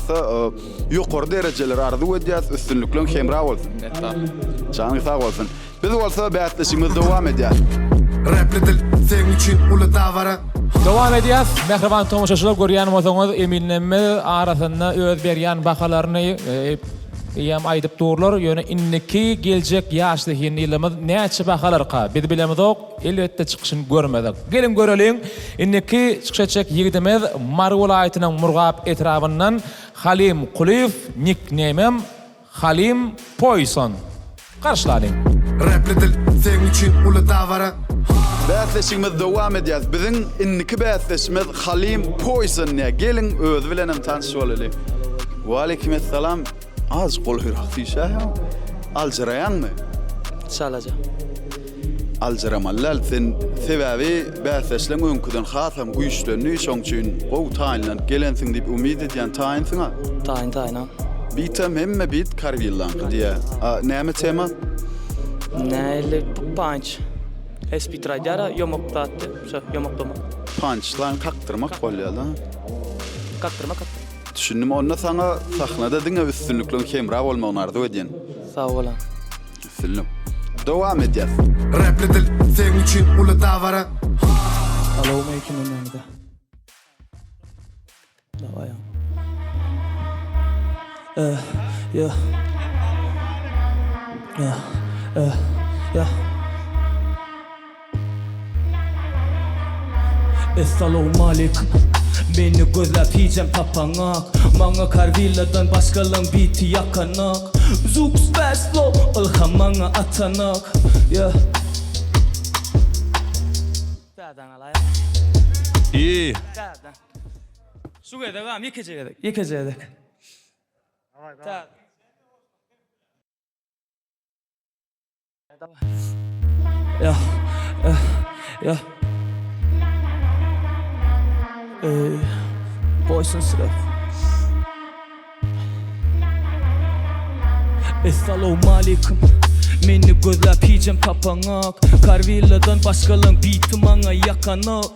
ýokary derejeler arzu edýär, üstünlikler hemra bolsun. Janyň sag bolsun. Biz bolsa bätleşigimiz dowam edýär. Rapli dil sen üçün uly dawara. Dowam edýäs. Mehriban tomoşaçylar görýän bolsaňyz eminlenme arasynda öz berýän bahalaryny ýam aýdyp durlar. Ýöne inniki geljek ýaşly hinilimiz näçe bahalar ka? Biz bilemizok, elbetde çykyşyny görmedik. Gelin göreliň. Inniki çykşaçak ýigitimiz Marwul aýtynyň Murgap etrabyndan Halim Quliýew nickname'em Halim Poison. Karşıladım. Rapli dil sen üçün ulu davara. Bäsleşigimiz dowam edýär. Biziň inniki bäsleşimiz Halim Poison ne gelin öz bilenem tanışyp bolali. Wa aleykum assalam. Az gol hyraq fiýşä. Aljaýanmy? Salaja. Aljaramallal sen sebäbi bäsleşleň öňküden hasam güýçlenýi şoň üçin gow taýlan gelensiň diýip umyd edýän taýynsyňa. Taýyn. Bitem hemme bit karvillan diýä. Näme tema? Näle punch. Espitraydara yomoktatdy. Şo yomoktama. Punchline kaktırmak bolýar. Kaktırma. Düşündüm onda sana sahnada diňe üstünlükli kemra bolmagyny arzu edýän. Sağ bolan. Film. Dowam edýär. Rapli dil sen üçün ulu davara. Alo mekin önünde. Davaya. Yeah. Assalamu alaikum. Beni gözläp hijem tapaňak. Maňa karvilladan başgalan biti yakanak. Zux beslo ilham maňa atanak. Yeah. Tädan alay. İyi. Tädan. Şu gedegam yekejedek. Tädan. Yeah. Poison sıraf. Assalamu alaikum. Meni gözläp hijem tapaňak. Karvilladan başgalan biti maňa yakanak.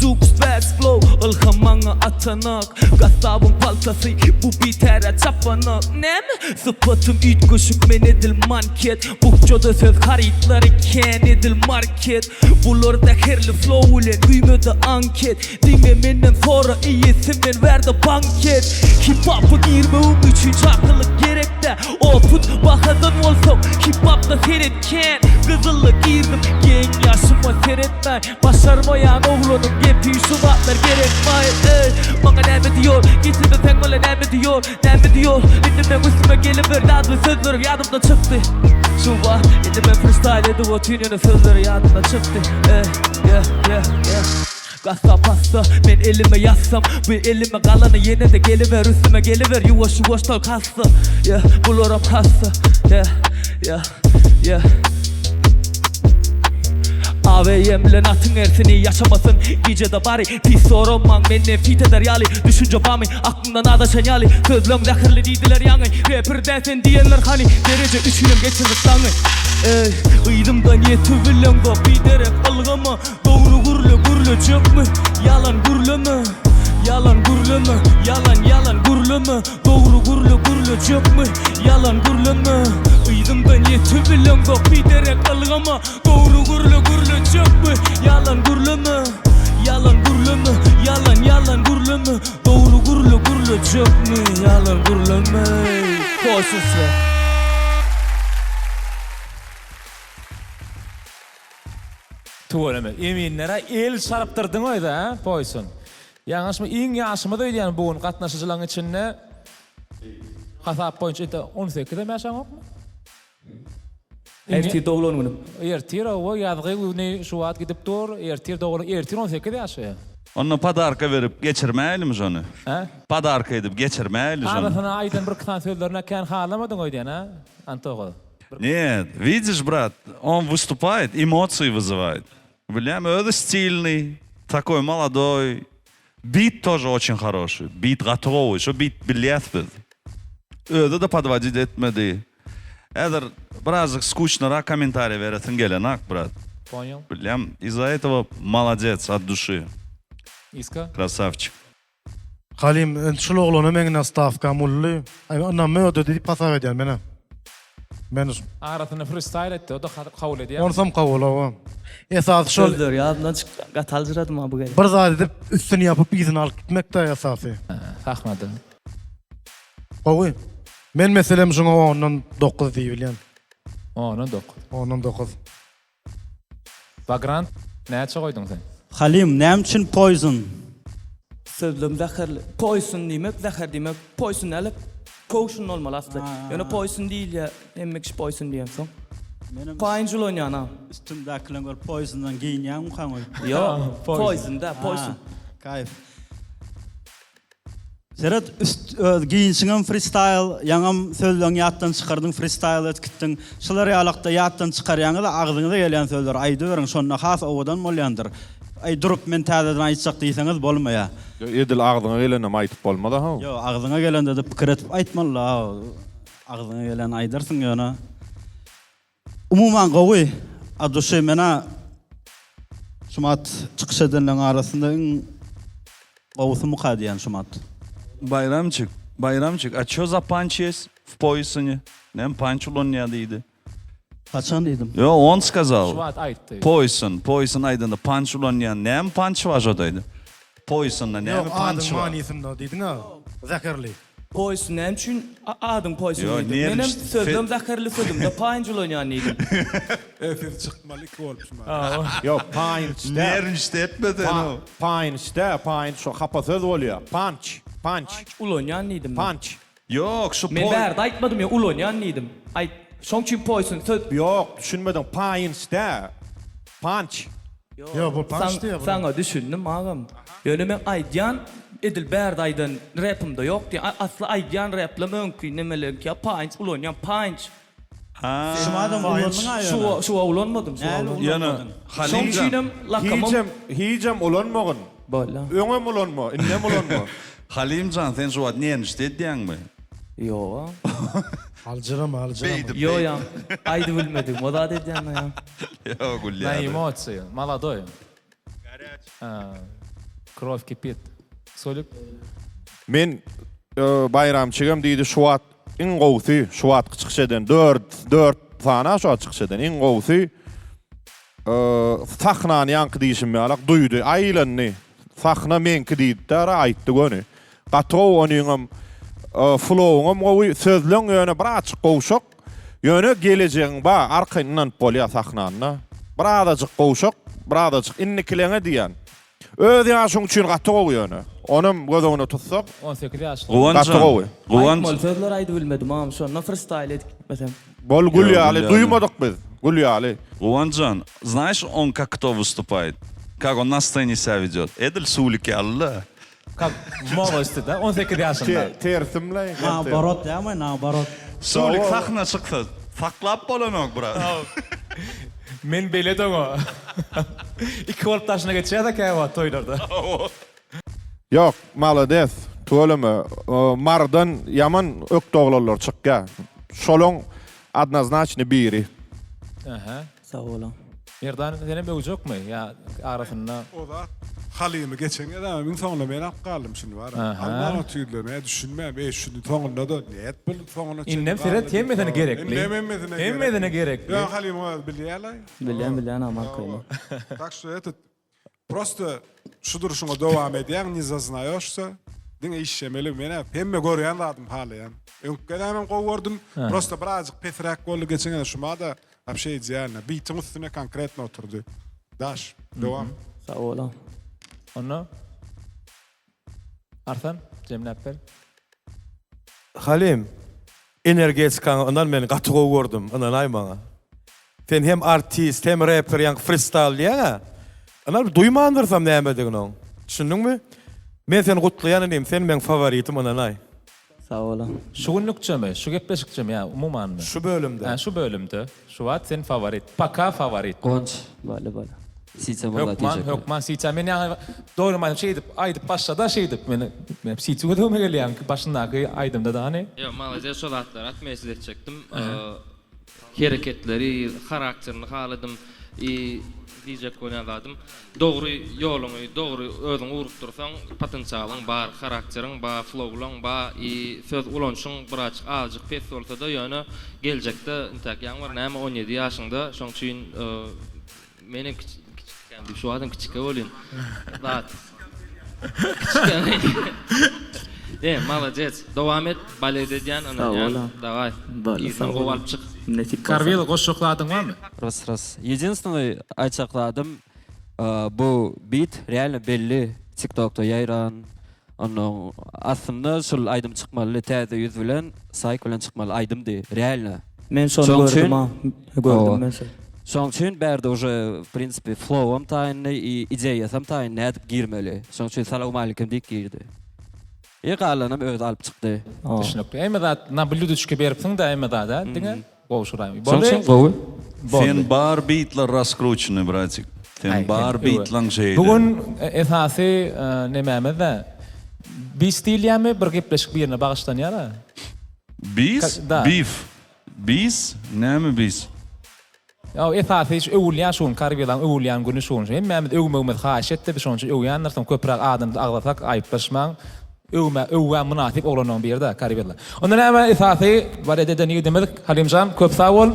Zux backsflow ilham maňa atanak. Gassabın paltasy bu bitere çapanak. Näme? Sıpatım üç köşük men edil manket. Bukçoda söz haritleri ken edil market. Bularda herli flow ile güýmede anket. Diňe menden sonra iýesi men berdi banket. Hip hop'u girmewim üçin çakylyk gerekde. Oput bahadan bolsam hip hop'da seretken. Gyzyllyk girdim geň ýaşyma seretmän. Başarmaýan oglanyň gepi şubatlar gerekmay. Maňa näme diýor? Gitdi sen bolan näme diýor? Näme diýor? Indimden üstüme geliver ýazgy sözler ýadymdan çykdy. Şuba indime freestyle edip o tüýnüne sözler ýadymdan çykdy. Yeah. Gassa pasta men elime yazsam bu elime galany yine de geliver üstüme geliver yuvaş tal kassa. Yeah, buluram kassa. Yeah. AVM'le atın ersini yaşamasın gecede bari pis sorunman menne fit eder yali düşünce bami aklımdan adaşan yali sözlüm zahirli didiler yanı rapper dersen diyenler hani derece üçünüm geçirdik sanı Iydımdan yeti bilen da biderek algama doğru gurle çökmü yalan gurleme yalan gurleme yalan gurleme doğru gurle çökmü yalan gurleme Iydımdan yeti bilen da biderek algama doğru gurle çökmü yalan gurleme yalan gurleme doğru gurle çökmü yalan gurleme Koşusla Tuğuleme, eminlere el sarıptırdın oyda ha, Poison. Yaňyşmy, iň ýaşymy da ýa-ni bugün gatnaşyjylaryň içinde hasap boýunça 18-de ýaşaňokmy? Ertir dogulanyň. Ertir o ýazgy güni şu wagt gidip dur, ertir dogulany, ertir 18-de ýaşaýar. Onu padarka verip geçirmeyelimiz onu. Ha? Padarka edip geçirmeyeliz onu. Ana aýdan bir kısan sözlerine kän halamadyň oýdan ha? Antogo. Нет, видишь, брат, он выступает, эмоции вызывает. Блям, это стильный, такой молодой. Бит тоже очень хороший. Бит готовый, что бит билет был. Это да подводить etmedi. Это birazcık скучно, комментарий верятын геленак, брат. Понял. Блям, из-за этого молодец от души. Иска? Красавчик. Halim, şol oglana meňne stavka mully. Ana möde diýip pasag edýär mene. Men Aratyny freestyle etdi, o da kabul edýär. Onsam kabul ol. Esas şol Sözler ýadymdan gataldyradym ha bu gele. bir zat edip üstüni ýapyp izini alyp gitmekde esasy. Rahmat. Owy. Men meselem şoňa 10-dan 9 diýip bilýän. 10-dan 9. 10-dan 9. Vagrant, näçe goýdun sen? Halim, näme üçin Poison? Sözlüm zahirli. Poison diýmek, zahir diýmek. Poison alyp Potion olmalı aslında. Yani poison değil ya. Emmek kişi poison diyen son. Payıncıl oynayan ha. Üstümdekiler poison'dan giyinyen mi kan oy? Yo, poison da, poison. Kayıp. Serhat giyinsiňem freestyle, yaňam sözleň ýatdan çykardın, freestyle etgitdiň. Şular ýalakda ýatdan çykarýaňy da agdyňyza gelen sözler aýdy beriň, şonda has owadan bolýandyr. Ay durup men täzeden aýtsak diýseňiz bolmaýa. Edil agdyňa gelende aýtyp bolmady ha. Yo, agdyňa gelende de pikir etip aýtmaly. Agdyňa gelen aýdarsyň ýöne. Umuman gowy, aduşy mena şumat çykyş edenleň arasynda gowusy mukadiýan şumat. Bayramчик, а чё за панч есть в Poison'е? Nem панч улонýadýdy. Kaçan dedim. Yo, on сказал. Şuvat aýtdy. Poison aýdynda panç ulonýan. Nem panç wajadaydy. Poison'da nem panç Adım var. manysynda diýdiň ha. Zakarly. Poison nem üçün adım poison Yo, idi. niye Benim işte- sözüm zakarlı sözüm da payıncıl oynayan idim. Efir çıkmalı iki olmuş. Yo, punch. Nerviste etmeden o. Punch şu hapa söz bolýar. Punch. Ul oynayan idim. Punch. Yok, şu Men bärde aýtmadym ya, ul oynayan idim. Ay, şoň üçin poison söz. Yok, düşünmedin. Punch. Yo, bu punch diýär. Sana düşündüm ağam. Ýöne men aýdýan edil bärde aýdan rapymda ýok diýen. Asly aýdýan rapla mümkin nemeler ki punch ul oynayan punch. Ha. Şumadan ulanmaňa ýöne. Şu ulanmadym. Yana Şoň üçinem lakamam. Hicem ulanmagyn. Bola. Öňem ulanma, innem ulanma. Halimcan sen şu wat nerviste edýäňmi? Yo. Alcıram. Yo ya. Aýdy bilmedim. O da edýän ya. Yo, На gulýar. эмоции. Молодой. Кровь кипит. Солик. Men bayramçygam diýdi şu wat iň gowsy, şu wat çykyş eden 4 sana şu wat çykyş eden iň gowsy sahnany ýanky diýişim ýalak duýdy. Aýlany sahna menki diýdi da aýtdy göni. Gatrow onyňam flow'um gowy sözleň ýöne bir açyk gowşak. Ýöne gelecegiň ba arkyndan bolýar sahnanyna. Bir adajyk gowşak, bir adajyk innikilene diýen. Öz ýaşyň üçin gatrow ýöne. Onum gözüňe tutsak 18 ýaşly. Guwancan. Aýtmaly sözler aýdy bilmedim ağam. Şonda freestyle etdik mesela. Bol gulýaly, duýmadyk biz. Gulýaly. Guwancan, знаешь, он как кто выступает? Как он на сцене себя ведет? Эдil Сулик Алла. Как молодости, да? 18 ýaşynda. Tersimle. Nabarot ýa-my, nabarot. Sulik sahna çykdy. Saklap bolanok bura. Men beledim o. 2 bolup taşına geçýär-de käwa toýlarda. Yok, malades. Tolemy. Mardan yaman ökdoglarlar çykka. Şolong однозначно biri. Aha. Sağ olun. Merdan senem öwjekmi? Ya arasynda. O da Halimi geçen ýa min soňuna men ap galdym şunu var. Almanyň tüýdlerine düşünmem. Şunu soňunda da net bolup soňuna çekip. Innem seret hemmedene gerekli. Hemmedene gerekli. Ya Halim o bilýärler. Bilýän amal koýma. Так что этот просто şu duruşuna dowam edýän, ni zaznaýoşsa, diňe işlemeli mene hemme görýän adam haly ýa. Öňkelemem gowurdum, просто birazjyk pesrak bolu geçen şuma da apşe diýärler. Bitin üstüne konkretno oturdy. Daş, dowam. Sağ olun. Onu Arsan, Cemil Appel. Halim, energetikaň ondan men gatygow gördüm, ondan aýmaňa. Sen hem artist, hem rapper, ýa freestyle ýa. Anar duýmandyrsam nämedigini. Düşündiňmi? Men seni gutlaýan edem, sen meň favoritim ondan aý. Sağ olun. Şu günlükçemi, şu gepleşikçemi ya umuman mı? Şu bölümde. Ha, şu bölümde. Şu wat sen favorit. Paka favorit. Gonç. Böyle. Sice valla Hökman sice. Men yani doğru mu şey edip aydıp başladı şey edip men sice ödeme gelýän başyndaky aýdymda da hani. Yo, malaza solatlar atmeýse etjekdim. Hereketleri, karakterini haladım. Diyecek oynadım. Doğru yoluňy, doğru özüň urup dursaň, potensialyň bar, karakteriň bar, flowlaň bar, söz ulanşyň bir açyk azyk pes bolsa da ýöne geljekde intak ýaňlar näme 17 ýaşynda, şoň üçin meni kiçik şu adam kiçik bolýan. Zat. Молодец. Dowam et, balet edýän ana. Davay. Ýa-da gowalp çyk. Karvel goşşokladyň barmy? Раз. Единственное, айтсаkladım, bu beat реально belli. TikTok'ta yayran, Onu aslında şol aydym çykmaly täze yüz bilen sayk bilen çykmaly aydymdy realna. Men şonu gördüm ha. Gördüm men. Şoň üçin berde уже в принципе flow'um taýynly, ideýasam taýynly nädip girmeli. Şoň üçin salam alaykum diýip girdi. Ýagalanam öz alyp çykdy. Düşünükli. Emme zat na bluduşke beripsiň da emme da diňe gowşuraýmy. Şoň üçin gowy. Sen bar beatler raskruçny bratik. Sen bar beatlaň şeydi. Bugun esasy nememizde biz stilýämi bir gepleşik birine bagyşlanýar. Biz? Beef. Biz? Näme biz? Ja, esasy hiç öwülýän şoň karbilan öwülýän güni şoň. Hemmemiz öwmegimiz haş etdi, biz şoň öwýänlerden köprak adamdy aglasak aýyplaşmaň. Öwme münasip olanan bir ýerde karbilan. Onda näme esasy bar ededen ýa demedik Halimjan köp sag bol.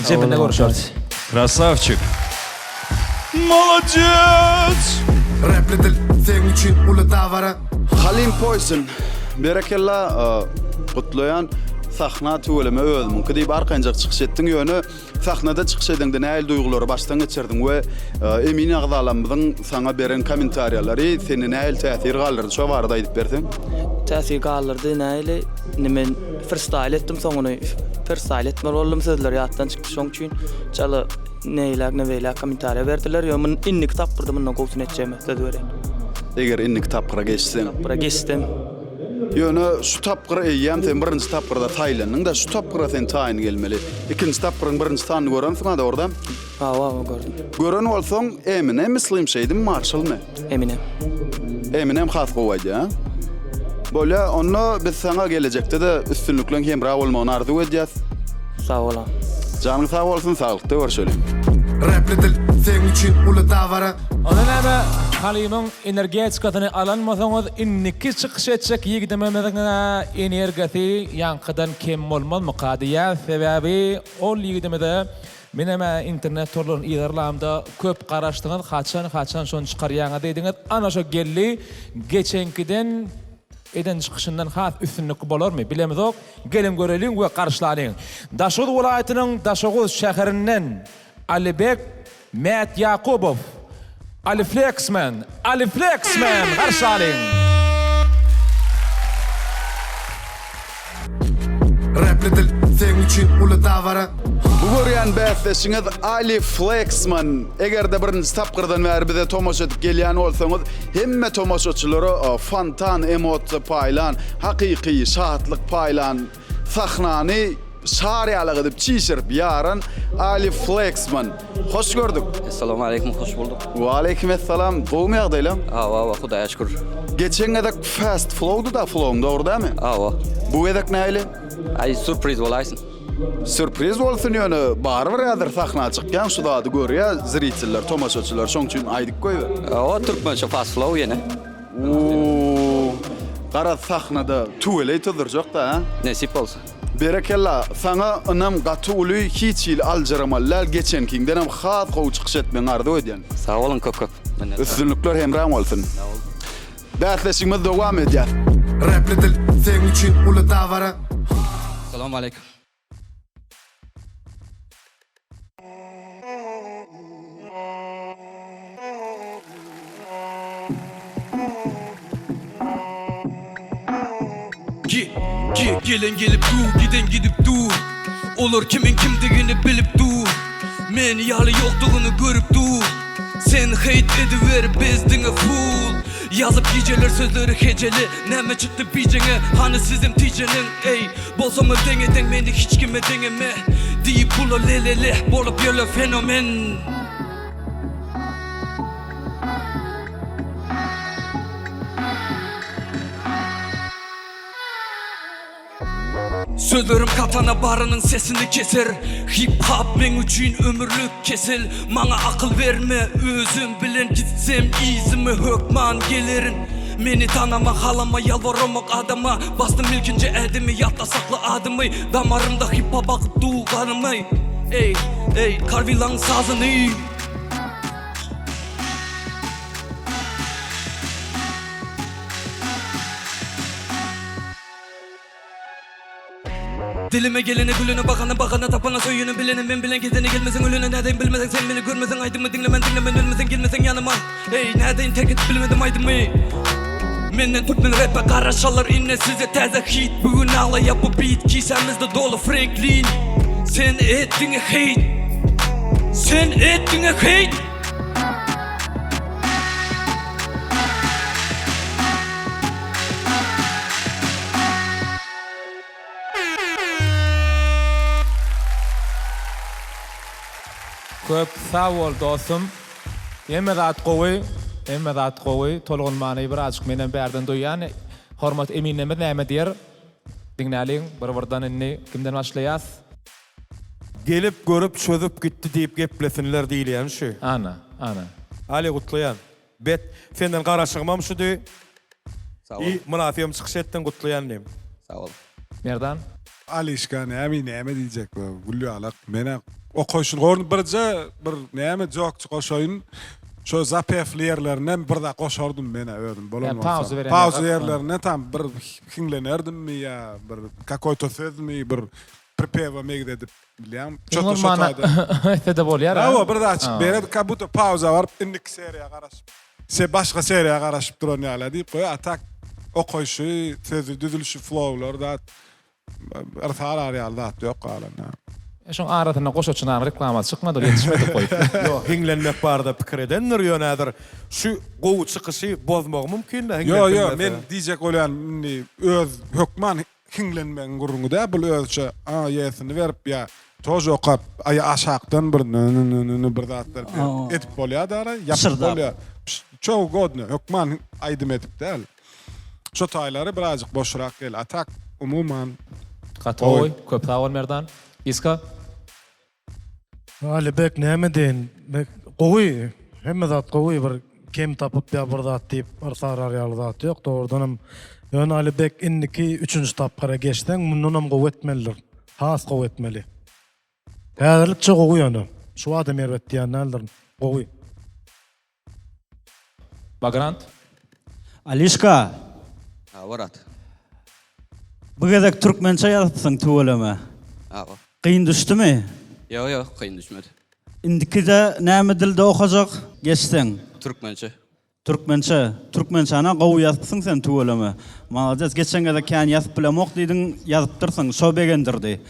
Jebinde görüşürüz. Krasavчик. Молодец! Repledil sen üçün ulu davara. Halim Poison berekella gutlayan sahna tüweleme özüm. Kidi arkanjak çykyş etdiň ýöne sahnada çykyş edende näil duýgulary başdan geçirdiň we emin agdalamyň saňa beren kommentariýalary seni näil täsir galdyrdy? Şo barada aýdyp berseň. Täsir galdyrdy näile? Nimen freestyle etdim soňuny. Freestyle etmeli boldum sözler ýatdan çykdy şoň üçin. Çaly neýlek neweýlek kommentariýa berdiler. Ýa men inni kitap gurdy mundan gowsun etjeme söz berem. Eger inni kitapgyra geçsem. Kitapgyra geçdim. Ýöne şu tapgyra eýýäm sen birinji tapgyrda taýlanyň da şu tapgyra sen taýyn gelmeli. Ikinji tapgyryň birinji tanyny görensiň da orada. Ha, gördüm. Gören bolsaň Eminem Slim Shady Marshall mı? Eminem. Eminem has gowaýa. Böyle onu biz sana gelecekte de üstünlükle hemra bolmagyny arzu edýäs. Sağ olam. Janyň sag bolsun, saglyklykda görüşelim. Repledil sen üçün ulu davara. Ona näme Halimyň energetikasyny alanmasaňyz inniki çykyş etjek ýigidememizde energiýasy ýankydan kem bolmaz mukadiýa sebäbi ol ýigidemede meneme internet torlaryny ýerlamda köp garaşdyňyz haçan şonu çykarýaňa diýdiňiz ana şo gelli geçenkiden eden çykyşyndan has üstünlük bolarmy bilemizok gelin görelim we garşylanyň. Daşoğuz welaýatynyň Daşoğuz şäherinden Alibek Met Yakubov Ali Flexman garşylalyň. Repledil sen üçün ulu davara. Bu görýän bäsleşiňiz Ali Flexman. Egerde birinji tapgyrdan bäri bize tomoşa edip gelýän bolsaňyz, hemme tomoşaçylary fantan emosiýa paýlan, hakyky şahatlyk paýlan, sahnany şariýalyk edip çişirip ýaran Ali Flexman. Hoş gördük. Assalamu alaykum, hoş bulduk. Wa alaykum assalam. Gowy ýagdaýlar? Awa, Hudaýa şükür. Geçen edek fast flow'du da flow'um doğru mi? Awa. Bu edek näli? Ay sürpriz bolaýsyn. Sürpriz bolsun ýöne bar bir ýader sahna çykýan şu da görýär zritsiller, tomaşaçylar şoň üçin aýdyk goýber. Awa, türkmençe fast flow ýene. Gara sahnada tuweley tydyrjak da ha? Nesip bolsa. Berekella, sana anam gaty uly hiç ýyl aljaramallar geçenkinden hem has gowy çykyş etmeň ardy edýän. Sag bolun köp. Üstünlükler hemra bolsun. Bäsleşigimiz dowam edýär. Repledil sen üçün ulu davara. Assalamu alaykum. Gelen gelip dur, giden gidip dur. Olur kimin kimdigini bilip dur. Men ýaly ýokdugyny görüp dur. Sen hate ediver bezdiňe fool. Yazıp geceler sözleri heceli. Näme çykdy bijeňe, hani sizim tijeniň. Ey, bolsaňa deňe meni hiç kime deňeme. Diýip bula lelele bolup ýöle fenomen. Sözlerim katana barının sesini keser. Hip hop men üçün ömürlük kesel. Maňa akıl verme, özüm bilen gitsem izimi hökman gelirin. Meni tanama, halama, yalvaramak adama. Bastım ilkinci edimi, yatla saklı adımı. Damarımda hip hop akıp tuğanımı. Ey, karvilan sazını. Dilime gelene gülüne bakana tapana söyünü bilene ben bilen gidene gelmesin ölüne nereden bilmesen sen beni görmesen aydımı dinlemen ölmesen gelmesen yanıma. Hey nereden terk et bilmedim aydımı. Menden tutun rap'e karaşallar inne size taze hit. Bugün ağlaya bu beat kisemizde dolu Franklin. Sen ettiğine hate. Sen ettiğine hate. Köp sağ ol dostum. Emmedat qowy, tolgun many birazjyk menen berden duýan. Hormat Emineme näme diýer? Diňläliň bir-birden inni kimden başlaýas? Gelip görüp çözüp gitti diýip geplesinler diýilýän şu. Ana. Ali Gutluyan. Bet senden garaşygmam şu diýip. Sağ ol. Münafiyem çykyş etden Gutluyan diýim. Sağ ol. Merdan? Ali işgani näme diýjek bu? Gülü alak. Mene o koşun gorun birje bir näme jokçy koşoyun. Şo zapefli yerlerine bir da koşardym mene ödüm. Yani pauza veren pauza yer, yerlerine tam bir hinglenerdim mi ya, bir какой-то söz mi, bir prepeva mi gidip bilýän. Çok şotaydı. Tede bolýar. Awa bir da açyp berip kabuto pauza var, indik seriýa garaşyp. Se başga seriýa garaşyp duran ýaly diýip goýa atak o koşy, sözü düzülüşi flowlar da artalar ýaly da ýok galan. Şoň aratyna goşaçynan reklama çykmady, ýetişmedi goý. Yo, hinglenmek barada pikir edenler ýönedir. Şu gowy çykysy bozmak mümkin de. Yo, men diýjek bolýan öz hökman hinglenmegen gurrungy da, bu özçe ýesini berip ýa toz okap aýa aşakdan bir zatlar etip bolýar da, ýapyp bolýar. Çok godny hökman aýdym etip däl. Şo taýlary birazjyk boşrak gel. Atak umuman Gatoy, köp sağ ol Merdan. İska? Ali bek näme deýin? Gowy, hemme zat gowy bir kem tapyp bir zat diýip arsarar ýaly zat ýok. Doğrudanam ýöne Ali bek inniki 3-nji tapkara geçden mundan hem gowy etmelidir. Has gowy etmeli. Häzirlikçe gowy ýöne. Şu adam erwet diýenler gowy. Bagrant? Alişka. Varat. Bu gezek Türkmençe ýazypsyň töweleme. Awa. Kıyın düştü mü? Yo, kıyın düşmedi. İndiki de näme dilde okajak geçsen? Türkmençe. Türkmençana gowy ýazypsyň sen töweleme. Malades geçenge de kän ýazyp bilemok diýdiň, ýazypdyrsyň, şo begendirdi.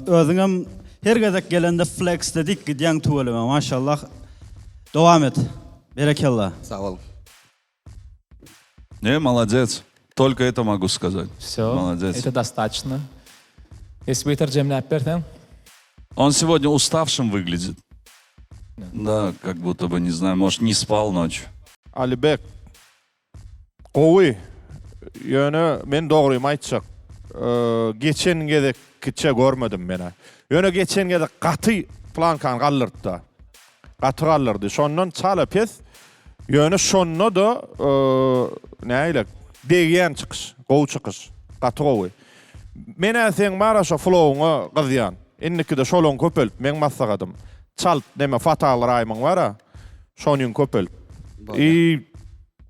Özüňem her gezek gelende flex dedik gidýän töweleme. Maşallah. Dowam et. Berekallah. Sağ ol. Молодец. Только это могу сказать. Всё. Молодец. Это достаточно. Если бы терjemläp bersen? Он сегодня уставшим выглядит. Да, как будто бы, не знаю, может, не спал ночью. Alibek. Gowy. Ýöne men dogry aýtjak. Geçen gezek kitçe görmedim mene. Ýöne geçen gezek gaty plankan gallyrdy. Gaty gallyrdy. Şondan çala pes. Ýöne şonno da näýle degýän çykyş, gowy çykyş. Gaty gowy. Mene sen mara şo flow'una gydýan. Inniki de şolon köpelt, men masagadym. Çalt neme fatal raýmyň bara. Şonyň köpelt.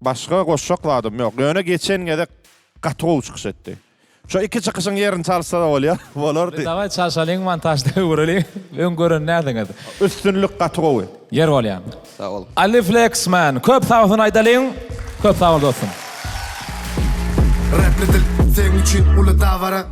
Başga goşşakladym ýok. Ýöne geçen gezek gaty gowy çykyş etdi. Şo iki çykyşyň ýerini çalsa da bolýar, bolardy. Dawaj çalşalyň montajda öwreli. Öň gören nädiňiz? Üstünlük gaty gowy. Yer bolýar. Sağ ol. Ali Flexman, köp sağ olsun aýdalyň. Köp sağ ol dostum. Rapletil sen üçin uly dawara.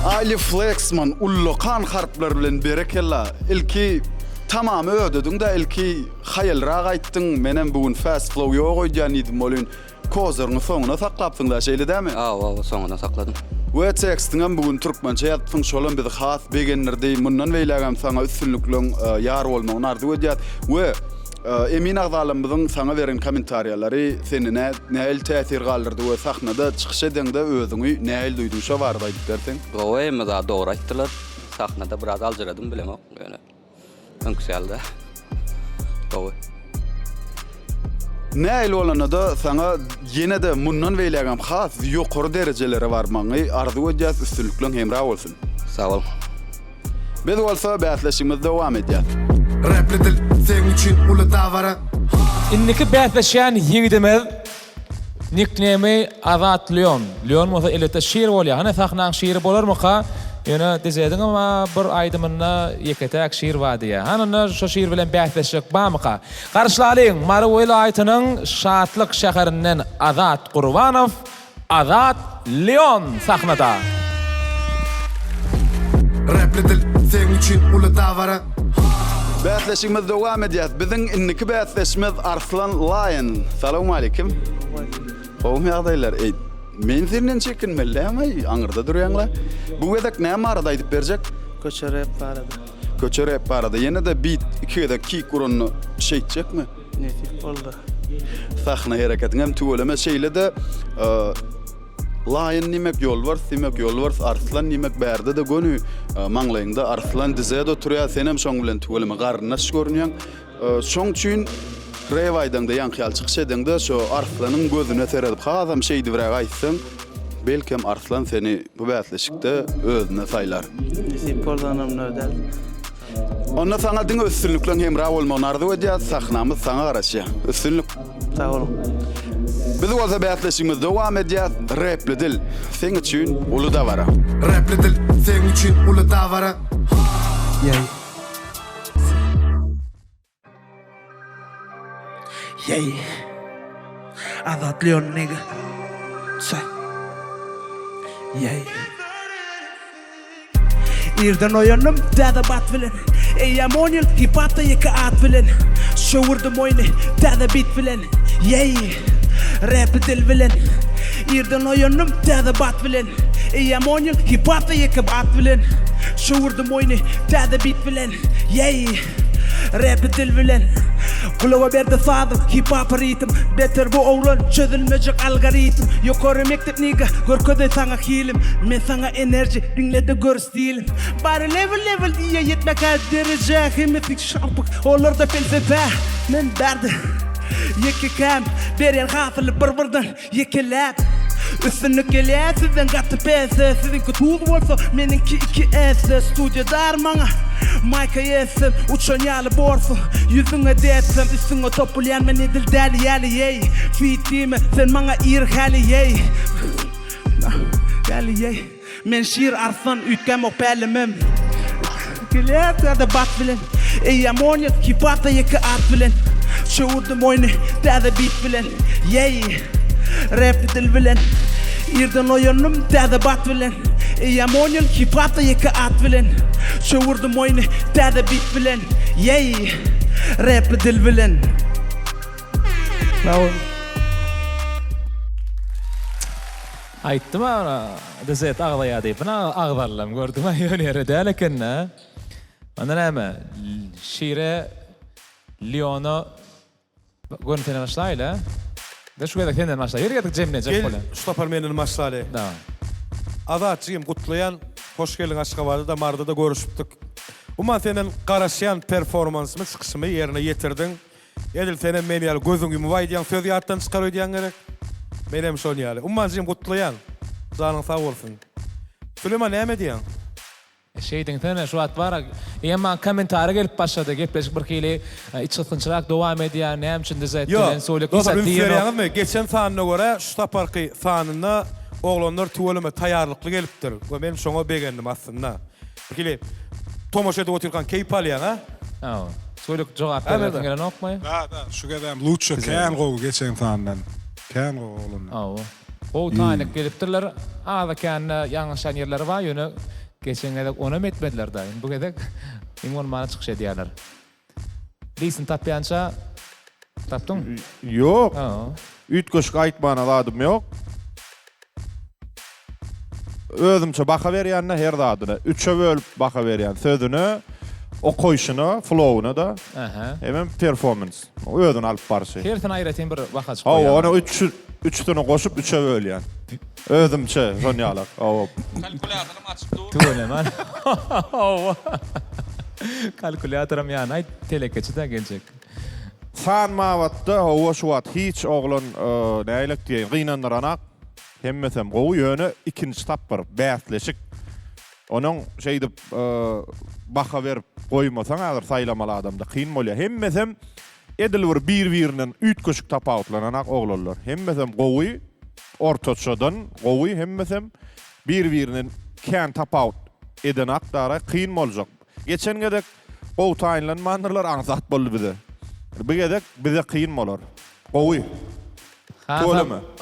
Ali Flexman ullo kan harplar bilen berekella. Ilki tamam ödedin da ilki hayalraga aýtdyň. Menen bugün fast flow ýok oýdan idim bolyn. Kozaryny soňuna saklapdyň da şeýle dämi? Awa, soňuna sakladym. We tekstiňem bugün türkmençe ýazypdyň, şolan bir has begenlerdi. Mundan beýlegem saňa üstünlükliň ýar bolmagyny arzu edýär. We emin agdalymyzyň saňa beren kommentariýalary seni näil täsir galdyrdy we sahnada çykyş edende özüňi näil duýdun şo barda aýdyp berseň. Gowy mada dogry aýtdylar. Sahnada biraz aljaradym bilemok ýöne. Öňküselde. Gowy. Näil bolanda saňa ýene de mundan beýlegem has ýokary derejelere barmagy arzu edýär, üstünlükliň hemra bolsun. Sağ ol. Biz bolsa bäsleşigimiz dowam edýär. Rapletil sen üçin uly dawara. Inniki bäsleşýän ýigidimiz nickname Azat Leon. Leon moza elete şiir bolýar. Hana sahnaň şiiri bolarmy ha? Yine dizedin ama bir aydımına yeketek şiir vardı ya. Hanını şu şiir bilen bähleşik bamyka. Garşlalyň Mary welaýatynyň Şatlyk şäherinden Azat Gurbanow, Azat Leon sahnada. Repledil sen üçün ulu davara. Bähleşigimiz dowam edýär. Biziň inniki bähleşimiz Arslan Lion. Salamu alaykum. Howum ýagdaýlar? Men senden çekinmeliyim, aňyrda durýanlar. Bu wedek näme arada aýdyp berjek? Köçerep barada. Köçerep barada. Ýene de beat ikide ki kurunny şeýtjekmi? Nesip boldy. Sahna hereketiň hem töweleme şeýle de Lion nimek ýolbars, nimek ýolbars, Arslan nimek bärde de gönü maňlaýynda Arslan dizede oturýar, sen hem şoň bilen töweleme garnaş görünýän. Şoň üçin Revaýdan da ýankyal çykyş edende şu Arslanyň gözüne seredip hazam şeýdi birä gaýtsaň, belkem Arslan seni bu bätleşikde özüne saýlar. Nesip boldanam nödel. Onda sana diň üstünlüklen hem ra bolmagy arzu edýär, sahnamyz sana garaşy. Üstünlük. Sag bolun. Biz o bätleşigimiz dowam edýär. Repli dil sen üçin uly dawara. Repledil sen üçün ulu davara. Yay. Yay. Azat Leon nigga. Say. Yay. Irden oyanım dada bat bilen. Eyamonyl hipata yeka at bilen. Şowurdum oyunu dada bit bilen. Yay. Rap dil bilen. Irden oyanım dada bat bilen. Eyamonyl hipata yeka at bilen. Şowurdum oyunu dada bit bilen. Yay. Rap dil bilen. Kulağa berdi sadım hip hop ritim. Beter bu oğlan çözülmeyecek algoritm. Yukarı mektep niga görköde sana hilim. Men sana enerji dinle de gör stilim. Bari level diye yetmek derece. Himmetik şarpık olur da felsefe. Men berdi yeki kam beren hafılı birden yekelap. Üstünlük gelýär sizden gatty pese. Sizin kutuğu bolsa meninki iki ese. Studiodar maňa Mike yesem uçan ýaly borsu. Yüzüňe detsem üstüňe topulýan men edil däli ýaly yey. Fitime sen maňa irhali yey. Däli yey. Men şiir Arslan ütgem ok pälimim. Gelýär da bat bilen. Eyamonyl hipata yeka at bilen. Şowurdum oyunu däde bit bilen. Yey. Rap dil bilen. Irden oyanım däde bat bilen. Eyamonyl hipata yeka at bilen. Şowurdum oyunu däde bit bilen. Yey. Rap dil bilen. Aýtdym ana, dizet aglaýa diýip, agdarlam gördüm ýöne dälekin. Mana näme? Şiire Leon'u görüntüne başlaýla. Da şu kadar kendin maçla. Yürü gedik cemine cep kola. Stopar menin maçlaly. Da. Azatçıyım kutlayan, hoş geldin Aşgabat'da da Marda da görüşüpdük. Umman senin garaşyan performansımı çıkışımı yerine getirdin. Edil senin meni ýaly gözüňi mübaýdyan söz ýatdan çykarýan gerek. Menem şol ýaly. Ummançıyım kutlayan. Zanyň sag bolsun. Süleyman näme diýän? Şeyden tane şu at var. Ýa-ma komentary gelip başlady. Gepleşik bir hili iç gysynçyrak dowam edýär. Näme üçin dizetdilen soýluk diýýär. Geçen sanyna görä şu taparky sanyna oglanlar töweleme taýýarlykly gelipdir. We men şoňa begendim aslında. Bir hili tomoş edip oturgan keyip alýan ha? Ha. Soýluk jogap berýän gelen okmaý? Da, şu gedem Luço kän gowy geçen sanydan. Kän gowy oglun. Ha. O taýynyk gelipdirler. Ada kän ýaňyşan ýerleri bar, ýöne geçen gedek ona metmediler da. Bu gedek imon mana çykyş edýärler. Lisin tapýança tapdyň? Ýok. Ütköşk aýtmana ladym ýok. Özümçe baka berýänne her dadyna. Üçe bölüp baka berýän sözüne, o koýşuna, flow'una da. Hemen performance. Özüň alyp barşy. Herten aýratyn bir baka çykyp koýýan. Onu üçtüne goşup üçe bölýän. Özümçe jonýalak. Kalkulatorym açyp dur. Tölemen. Kalkulatorum ýa aýt telekeçide geljek. Sanmawatda howa şu wat hiç oglan näýlek diýen gynandyranak. Hemmesem gowy ýöne ikinji tapyr bäsleşik. Onuň şeýdip baka berip goýmasaň agyr saýlamaly adamda kyn bolýar. Hemmesem edil bir-birinden ütköşük tapawutlananak oglanlar. Hemmesem gowy ortaçadan gowy hemmesem bir-birinin kän tapawut eden akdara kıyın boljak. Geçen gedek gowy taýinlanmandylar aňsat boldy bize. Bu gedek bize kıyın bolar. Gowy.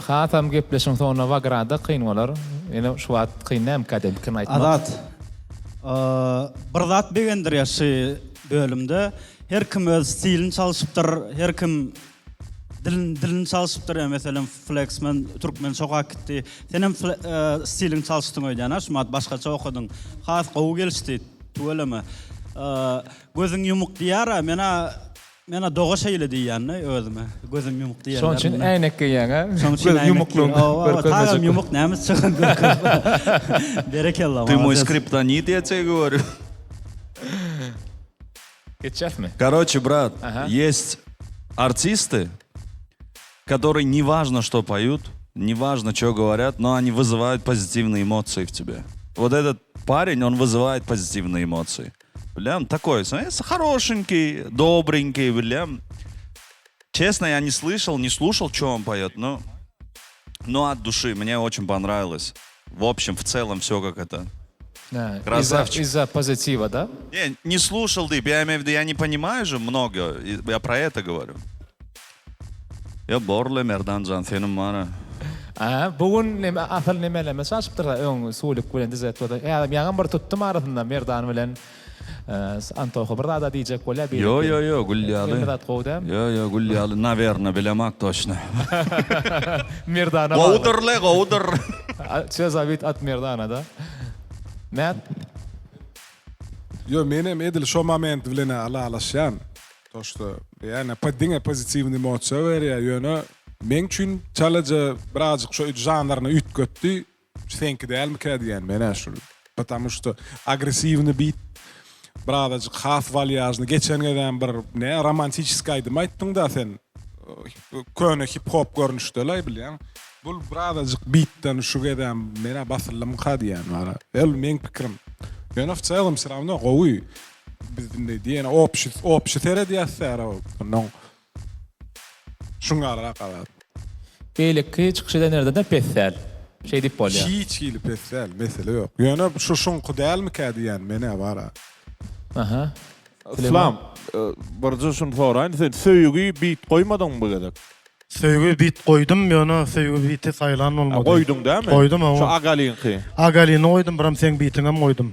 Hatam gepleşiň soňra wagrada kyn bolar. Ene şu wagt kyn näme kadem kyn aýtmak. Adat. Bir zat begendir ýaşy bölümde. Her kim öz stilini çalışıpdyr, her kim dilini çalışıpdyr. Meselem Flexman, Türkmen sokak gitdi. Senem stilini çalışdyň öýdän, şumat başgaça okudyň. Has gowy gelişdi. Tuweleme. Gözüň yumuk diýär, mena doga şeýle diýýän özüme. Gözüm yumuk diýär. Şoň üçin änek giýen, ha? Göz yumukluğun. Tağım yumuk näme çykan. Berekellah. Ты мой скриптонит, я тебе говорю. Короче, брат, есть артисты, которые неважно, что поют, неважно, что говорят, но они вызывают позитивные эмоции в тебе. Вот этот парень, он вызывает позитивные эмоции. Бля, он такой, знаешь, хорошенький, добренький, бля. Честно, я не слышал, не слушал, что он поет, но от души мне очень понравилось. В общем, в целом, все как это. Да, Красавчик. Из-за позитива, да? Не слушал ты, я имею в виду, я не понимаю же много, я про это говорю. Я Boрле Merdancan senin bana. Bugün neme asal nemeleme saçıptır öň suwlyk bilen dizet boldy. Ýa-da bir tutdum arasynda Merdan bilen Antoho bir da diýjek bolýar. Yo, Gulyaly. Yo, Gulyaly, наверное, bilemek точно. Merdana. Gowdur. Çözabit at Merdana da. Mät? Jo, menem edil şu moment bilen alaşan. Toşto, yani paddinge pozitivni emosiýa berýär, ýöne men üçin çalaja birazcık şu janrny ütgötdi. Senki dälmi kädiýän mene şu. Потому что агрессивный бит birazcık haf valyajny geçen geden bir ne romantiskiýdy aýtdyň da sen. Köne hip hop görnüşdeler bilýän. Bu birazcık bitden şu geden mene basylym kädiýän wara. El men pikrim. Ben of çalym sıramda gowy. Bizde diýen opşy tere diýär no. Şuňa raqabat. Beýleki çykyşdan nerede de pessel. Şey dip bolýar. Hiç pessel mesele ýok. Ýöne şu şuňky dälmi kädiýän mene wara. Aha. Islam, barca şunu soraýyn, sen söýügi bit goýmadyň bu gedek? Söýgü bit goýdum, ýöne söýgü biti saýlan bolmady. Goýdum dämi? Goýdum, şu agalinki. Agalini goýdum, biram sen bitiňe goýdum.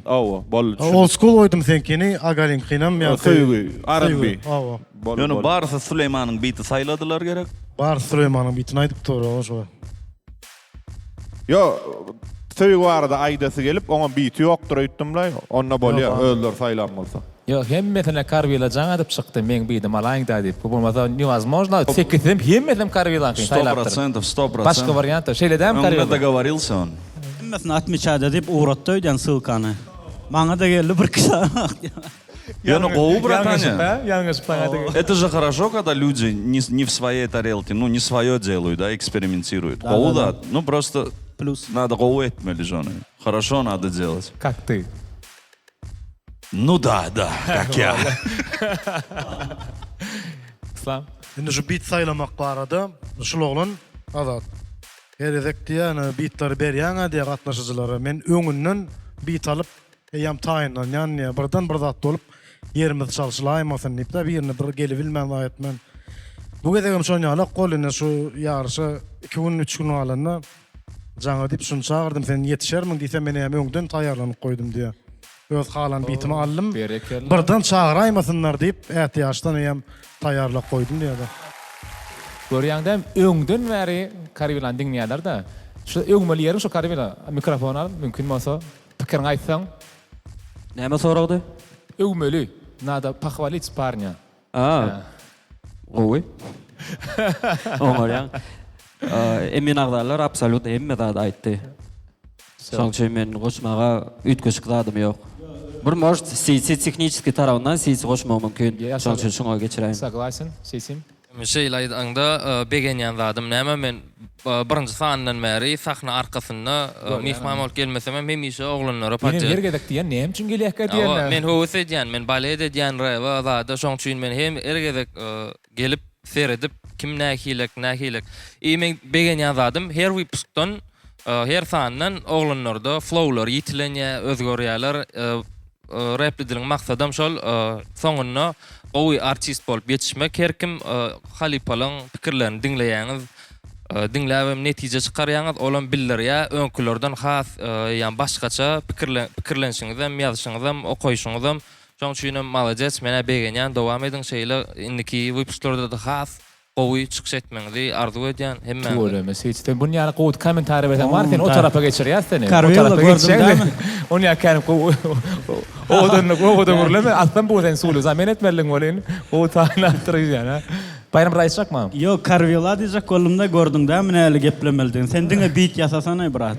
Bol. Old school goýdum senkini, agalinkinam ýa söýgü, R&B. Ýöne barsa Süleymanyň biti saýladylar gerek. Bar Süleymanyň bitini aýdyp durýar şo. Yo, söýgü arada aýdasy gelip, oňa biti ýokdur aýtdymla, onna bolýar, öldür saýlan bolsa. Yo, hemmetine Karvila jaňa adyp çykdy, men bidim alaýyn da diýip. Bu bolmasa невозможно. Çekdim hemmetim Karvilan saýlapdyr. 100%. Başga variant şeýle däm Karvila. Он договорился он. Mesna 60 dip uğratdy öýden sılkany. Maňa da geldi bir kısa. Гоу, братаня. Яңгыс Это же хорошо, когда люди не в своей тарелке, не свое делают, да, экспериментируют. Гоу, да, просто надо гоу этмели жены. Хорошо надо делать. Как ты? Ну да, как я. Islam. Indi şu bit saýlamak barada, şul oglan azat. Herezek diýen bitleri berýän diýe gatnaşyjylara men öňünden bit alyp ýam taýynlan, ýani birden bir zat bolup yerimiz çalşylaýmasyn diýip de birini bir gelip bilmän aýtman. Bu gedegem şoň ýaly golyny şu ýarşy 2 gün 3 gün alanda jaňa diýip şunu çağırdım, sen ýetişermiň diýsem men ýam öňden taýýarlanyp goýdum diýe. Öz halan bitimi aldım. Birden çağıraýmasynlar diýip ähtiýaçdan ýam taýýarlap goýdum diýdi. Görýäňdem öňden bäri Karvilan diňleýärler da. Şu öňmeli ýerim şu Karvila mikrofon al, mümkin bolsa pikiriň aýtsaň. Näme soragdy? Öňmeli. Nada похвалить парня. Gowy. Oňarýan. Emin agdalar absolut hemme zat aýtdy. Soňçy men goşmaga ütköşük zadym ýok. Bir может технический tarapyndan siz goşmak mümkin. Soňçy şoňa geçiräýin. Согласен, sesim. Şeýle aýdanda begenýän zadym näme men birinji sandan bäri sahna arkasynda mehman bolup gelmesem hem hemişe oglanlara patja. Men ergedek diýen näme üçin gelýär diýenler. Men howus edýän, men balet edýän we zada şoň üçin men hem ergedek gelip seyredip kim nähilek. Men begenýän zadym her wypusdan her sandan oglanlarda flowlar yitilenýär, özgörýärler. Rap diliň maksadam şol soňuna gowy artist bolup ýetişmek. Her kim Halipalaň pikirlerini dinleýäňiz, dinläp netije çykarýaňyz, olan bildirýär, öňkülerden has, ýani başgaça pikirlenşiňiz hem ýazyşyňyz hem okoýşyňyz hem şoň üçin malades, mene begenýän dowam ediň şeýle indiki wypuslarda da has gowy çykyş etmeňizi arzu edýän hemme. Tuğuleme, seyçten bunun yani qowut komentarı beten var, sen o tarafa geçirýär seni. Karvela gördüm. Onu ya kenim odan görleme, aslan bu sen sulu zaman etmeliň bolen, o taýlandyryş yani. Bayram raýysjak mı? Yo, Karvela diýjek golumda gördüň da, men äli geplemeldin. Sen diňe beat ýasasana brat.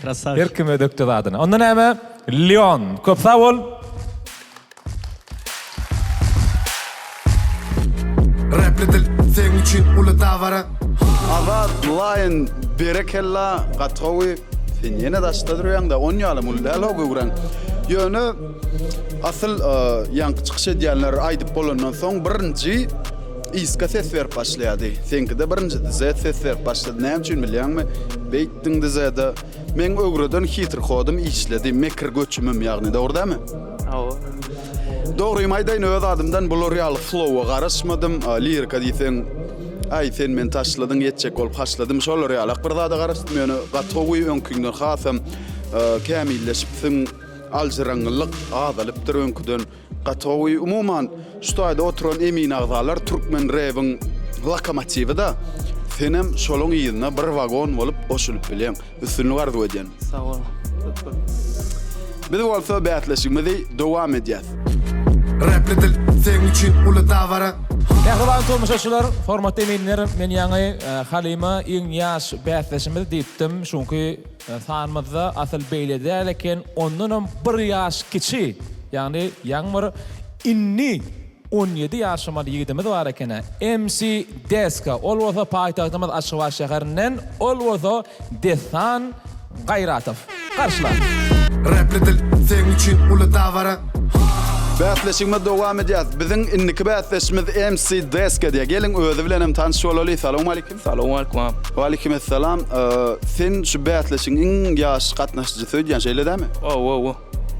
Krasavç. Her kime döktü adyna. Ondan näme? Leon, köp sag bol. Rapledil sen üçün ulu davara. Azad Lion berekella gathowi sen yine daşda durýaň da on ýaly muldal ogurang. Ýöne asıl ýanky çykyş edýänler aýdyp bolandan soň birinji iska ses berip başlaýady. Senkide birinji ses berip başlady. Näme üçin bilýärmi? Beýtdiň dizede men ögreden hitr hodym işledi. Mekir göçümüm ýagny dogry mı? Doğru maydayn öz adımdan bu real flow'a garaşmadım. Lirika diýsen, ay sen men taşladyň ýetjek bolup haşladym. Şol real bir zada garaşdym. Ýöne gatowy öňküňden hasam kämilleşipsiň aljaranlyk azalypdyr öňküden. Gatowy umuman şu taýda oturan emin agzalar türkmen rewiň lokomotivi da. Senem şoluň ýygyna bir wagon bolup boşulyp bilýän. Üstünlük arzu edýän. Sag ol. Biz bolsa bätleşigmedi dowam edýär. Rapledil sen üçün ulu davara. Nähralan tomuşaçylar, format eminler men ýaňy Halima iň ýaş bätleşimi diýdim, şonky sanmazda asal beýlede leken ondan bir ýaş kiçi, ýani ýaňmyr inni 17 ýaşyma ýigidimiz bar eken. MC Deska, ol bolsa paýtagtymyz Aşgabat şäherinden, ol bolsa Desan Gaýratow. Garşylar. Rapledil sen üçün ulu davara. Bätleşigme dowam edýär. Biziň inniki bätleşimiz MC Deska diýe. Gelin özü bilen hem tanış bolaly. Salamu alaykum. Salamu alaykum. Wa alaykum assalam. Sen şu bätleşiň iň ýaş gatnaşjysy diýen şeýledämi?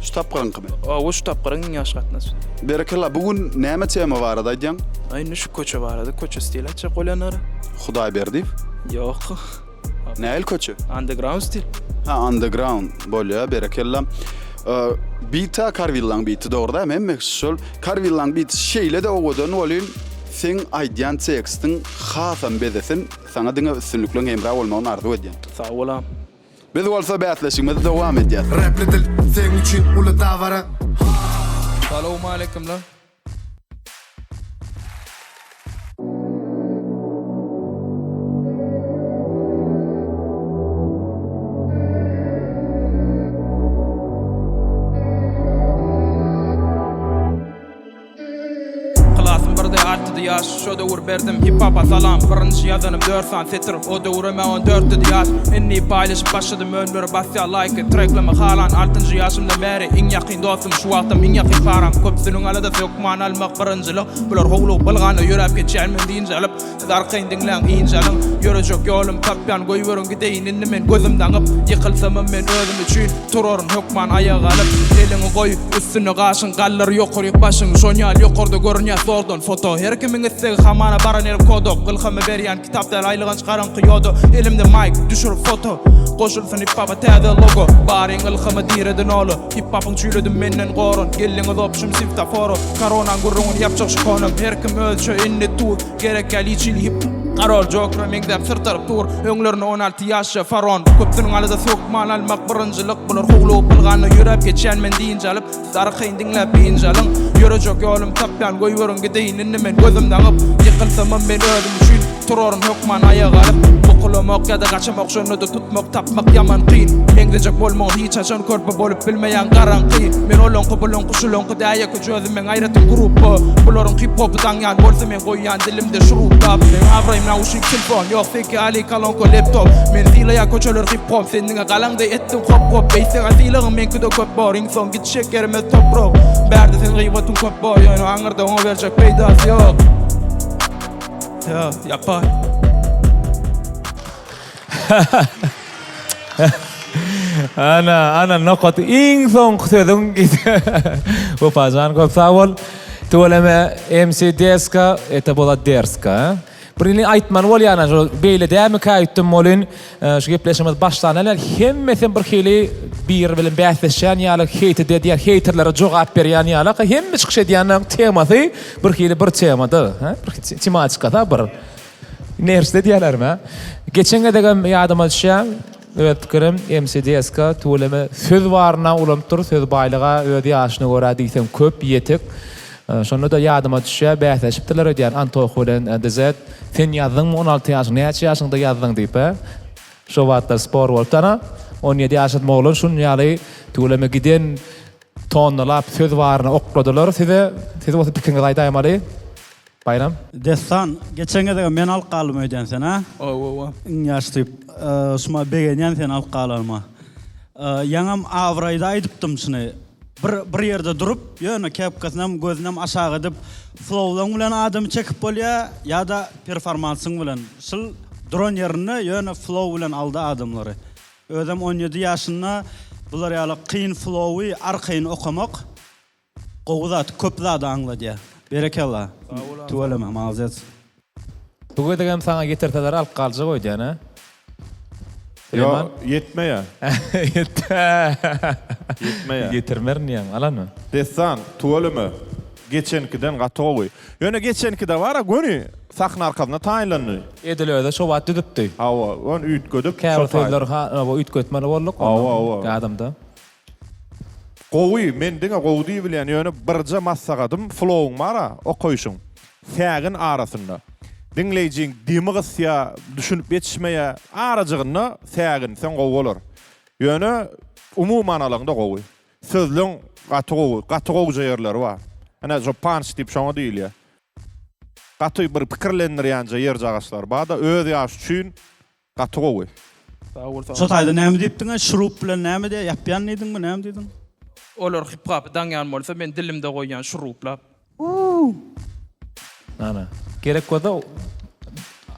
Şu tapgyryň kime? Şu tapgyryň iň ýaş gatnaşjy. Berekella, bugün näme tema barada diýen? Aýny şu köçe barada, köçe stil açyk bolanary. Hudaý berdi. Ýok. Näil köçe? Underground stil. Ha, underground bolýar, berekella. Beat'a Karvillaň beat'i dogry da, men şol Karvillaň beat şeýle de ogodan bolýan. Sen aýdýan tekstin hasam bedesin, sana diňe üstünlüklen emra bolmagyny arzu edýän. Sag bolam. Biz bolsa bätleşigimiz dowam edýär. Rapledil sen üçün ulu davara. Salamu alaykum lan. Yaş, şu döwür berdim hip hop'a salam. Birinci ýazanym 4 setr, o döwür me 14 ýaş. Inni paýlaşyp başladym ömür basya like tracklamy halan 6-njy ýaşymda bäri iň ýakyn dostum şu wagtym iň ýakyn param. Köpsiniň alada sökman almak birinjilik. Bular howluk bilgany ýörep geçýärmen diýince alyp darkyn dinläň iňjalyň ýörejek ýolum tapýan goýberň gideýin inni men gözümden agyp ýykylsam men özüm üçin turaryn hökman aýagy alyp elini goý üstüne gaşyň gallar ýokuryp başyň şonýal ýokurda görünýär sordan foto her kimin istegi hamana baran erim kodok gılxamı berýän kitapda aýlygan çykaran qyýodo elimde mic düşürüp foto goşulsun hip hop'a täze logo baryň gılxamı diýreden oly hip hop'yň çüýledim menden goran gelliňiz opşym siftaforo korona gurrun ýapjak şkonam her kim ölçü inni tu gerek geliçil hip Karol Joker mengdep sırtarıp dur öňlerini 16 ýaşa faron köpsiniň alada sökman almak birinjilik bular howlup bilgany ýörep geçýän men diýince alyp darkyn dinläp biňjalyň ýörejek ýolum tapýan goýberň gideýin inni men gözümden agyp ýykylsam men özüm üçin turaryn hökman aýagy alyp bukulamak ýa-da gaçamak şonu da tutmak tapmak ýaman qyyn meňdejek bolmagy hiç açan körpe bolup bilmeýän garanky men olan kubulun kuşulun daýa köjüzüm men aýratym grupy bularyň hip hop daňyan bolsa men goýýan dilimde şurupdap men nauşik telefon yok feki ali kalonko laptop men dilaya koçolur hip hop seninle galangda ettim hop hop beysen adileğim men kudo köp bar insan git şekerime toprok berde sen gıybatın köp bar yani anırda ona verecek peydası yok ya yapar أنا نقط إن ثون كتدون وفازان كوب ثاول تولما MC ديسكا إتبولا ديرسكا بريني أيت منولي أنا جو بيل دامك أيت مولين شو بلاش مد باشتانا لا هم مثل برخيلي بير بلن بعث الشانيا على خيت ديال خيت لرجوع بيرياني على هم مش كشي ديالنا تيما ثي برخيلي برتيما ده ها تيماتش كذا بر نيرس ديال أرما geçen de yardım edeceğim. Evet kırım MCDS'ka tuğlama söz varına ulamtır söz baylığa öde yaşını uğradıysam köp yetik. Sonra da yardım edeceğim. Behteşiptiler ödeyen Antoğu'dan dizet. Sen yazdın mı 16 yaşın? Ne yaşında yazdın deyip ha? Şu vatta spor oltana 17 yaşında oğlun şun yali tuğlama giden tonlap söz varına okudular. Size o pikenge dayda amalı. Bayram. Destan, geçen de men alqalım öden sen ha? Oo. Yaştıyıp, şuma begenen sen alqalama. Yanam avrayda aydıptım şunu. Bir yerde durup, yönü kepkasınam, gözünam aşağı edip, flow'dan bilen adamı çekip bolya, ya da performansın bilen. Şıl drone yerine yönü flow bilen aldı adamları. Ödem 17 yaşında, bular yalı kıyın flow'u arkayın okumak, qoğuzat, köp da anladı ya. Berekallah. Tuvalama mazet. Bu kadar sana getirdiler al qalcı koydu yani. Yo, yetmeye. Yetmeye. Getirmer niye? Alan mı? Desan, tuvalama. Geçenkiden qatı qoy. Yöne geçenkide var gönü sahna arkasına tayinlandı. Edilöde şu vaat düdüptü. Hava, on üt gödüp. Kârtöyler ha bu üt götmeli bolduk. Hava. Adamda. Qowy, men diňe qowdy bilen ýöne birje massagadım flow'un mara, o koýşuň. Sägin arasynda. Dinleýjiň dimi gysya düşünüp ýetişmeýe arajygyny sägin sen gowy bolar. Ýöne umuman alanda gowy. Sözlüň gaty gowy ýerleri bar. Ana jo punch tip şoňa diýil ýa. Gaty bir pikirlendirýän ýer jagaşlar bar da öz ýaş üçin gaty gowy. Şotaýda näme diýipdiň? Şurup bilen näme diýip ýapýan diýdiňmi, näme diýdiň? Olar hip-hop dangan bolsa men dilimde goýan şuruplar. Ana. Gerek koda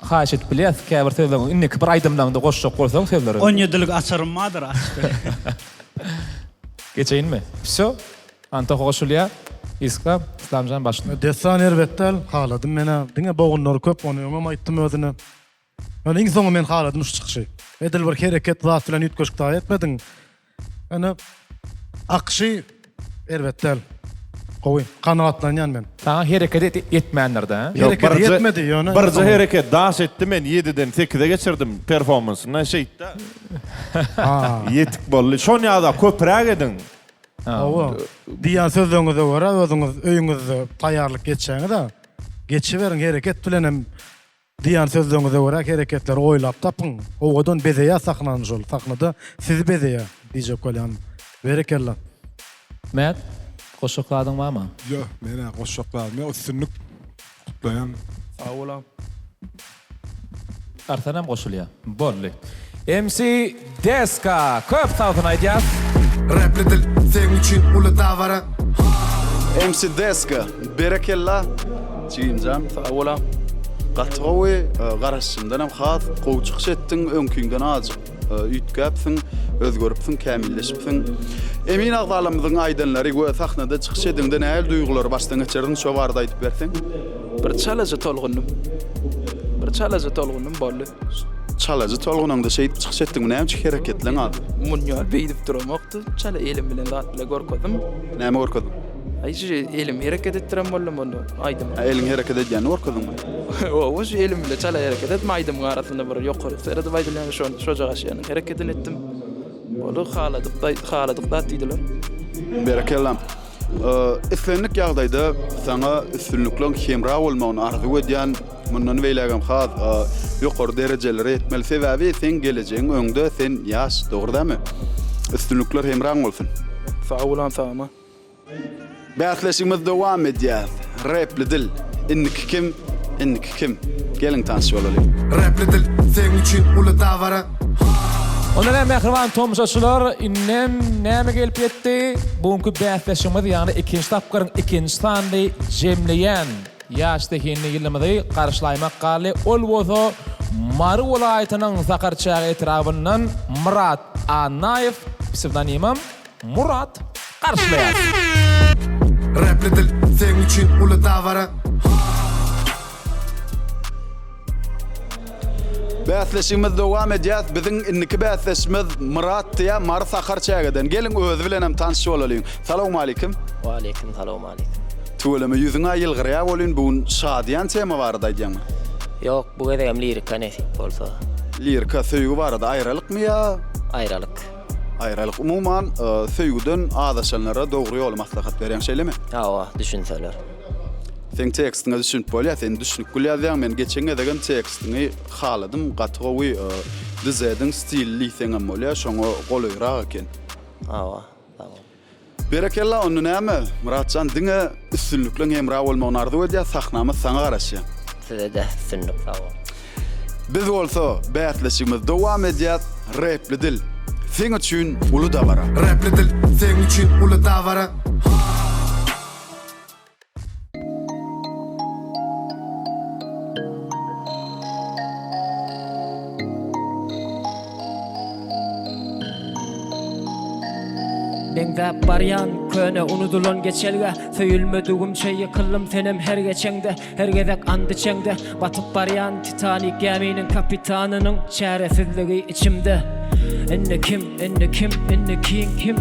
haşet bilet käbir sözleň inni bir aýdymdan da goşşak bolsaň sözleri. 17-lik açarym madyr açyk. Geçeýinmi? Всё. Anta hoşulýa. Iska İslamjan başynda. Desan erbettel haladım mena. Diňe boğunlar köp onu ýa-da aýtdym özüne. Ana iň soňy men haladım şu çykyşy. Edil bir hereket zat bilen ýetgeşik taý etmediň. Ana akşy erbettel gowy kanagatlanýan men. Taňa hereket etmänler-de. Hereket etmedi ýöne. Birje hereket daş etdi men 7-den 8-e geçirdim performansyna şeýtde. Yetik bolly. Şoň ýa-da köpräk ediň. Owa. Diýen sözüňizde görä özüňiz öýüňizde taýýarlyk geçýäňi-de. Geçiberiň hereket bilen hem diýen sözüňizde görä hereketler oýlap tapyň. Owadan bezeýä saknan jol. Saknada sizi bezeýä diýjek bolýan. Berekellah. Mät, goşukladyň mama? Yo, mene goşukladım. Men üstünlük kutlayan. Sağ olam. Artanam goşulýar. Bolly. MC Deska, köp sawtyn aýdýar. Rapledil, sen üçün ulu davara. MC Deska, berekellah. Çiğimcan. Sağ olam. Gaty gowy, garaşymdan hem has, gowy çykyş etdiň, öňküňden azyk. Ütgäpsiň, özgörüpsiň, kämilleşipsiň. Emin agdalamyzyň aýdanlary we sahnada çykyş ediňde näme duýgular başdan geçirdiň şo barada aýdyp berseň? Bir challenge tolgunum bolly. Challenge tolgunanda şeýip çykyş etdiň näme hereketleň ady? Munýar beýdip duramakdy. Chala elim bilen zat bilen görkezdim. Näme görkezdim? Aýşy elim hereket etdirem boldum onu. Aýdym. Elin hereket edýän görkezdiňmi? O şu elim bilen chala hereket etmeýdim arasynda bir ýokary. Serede baýdylan şo jagaşýany hereketini etdim. Bolu haladyk da diýdiler. Berekellam. Üstünlük ýagdaýda sana üstünlükleň hemra bolmagyny arzu edýän mundan beýlegem has ýokary derejelere etmeli sebäbi sen geleceğin öňde sen ýaş, dogrydymy? Üstünlükler hemra bolsun. Sağ olam sama. Bäsleşigimiz dowam edýär. Rapledil. Innik kim? Gelin tanış bolalım. Rapledil, sen üçün ulu davara. Onlara mehriban tomuşaçylar, innem näme gelip ýetdi? Bugunky bäsleşigimiz ýagny ikinji tapgyryň ikinji sanly jemleýän ýaşda henne ýylmady garşylaýmak galy ol bolsa Marı welaýatynyň Zakarçağı etrabından Murat Anayev pseudonimim Murat karşılaýar. Rapli dil sen üçün uly davara. Bäsleşimiz dowam edýär. Biziň inniki bäsleşimiz Murat diýä Mary Sakarçagydan. Gelin özü bilen hem tanışyp olalyň. Salamu alaykum. Wa alaykum salam alaykum. Tuğlama yüzüňe ýylgyrýa bolyn bu şadyan tema barda diýäň. Yok bu gedegem lirik nesip bolsa. Lirika söýgü barda aýralyk mı ya? Aýralyk. Aýralyk. Umuman söýgüden adaşanlara dogry ýol maslahat berýän şeýlemi? Hawa, düşünseler. Sen tekstini düşünüp bolýar, sen düşünüp bolýar. Men geçen degen tekstini haladym, gatgowy dizedin stilli sen bolýar, şoňa golyrak eken. Hawa, tamam. Berekella onu näme? Muratcan diňe üstünlükli emra bolmagyny arzu edýär, sahnamy saňa garaşýar. Size de üstünlük tamam. Biz bolsa bätleşigimiz dowam edýär, rapli dil. Sen üçin uly davara. Rapli dil sen üçün uly davara. Bende baryan köne unudulan geçelge Söyülmediğim şeyi kıllım senem her geçende Her gezek andı çengde Batıp baryan Titanic geminin kapitanının çaresizliği içimde Enne kim, enne kim, enne kim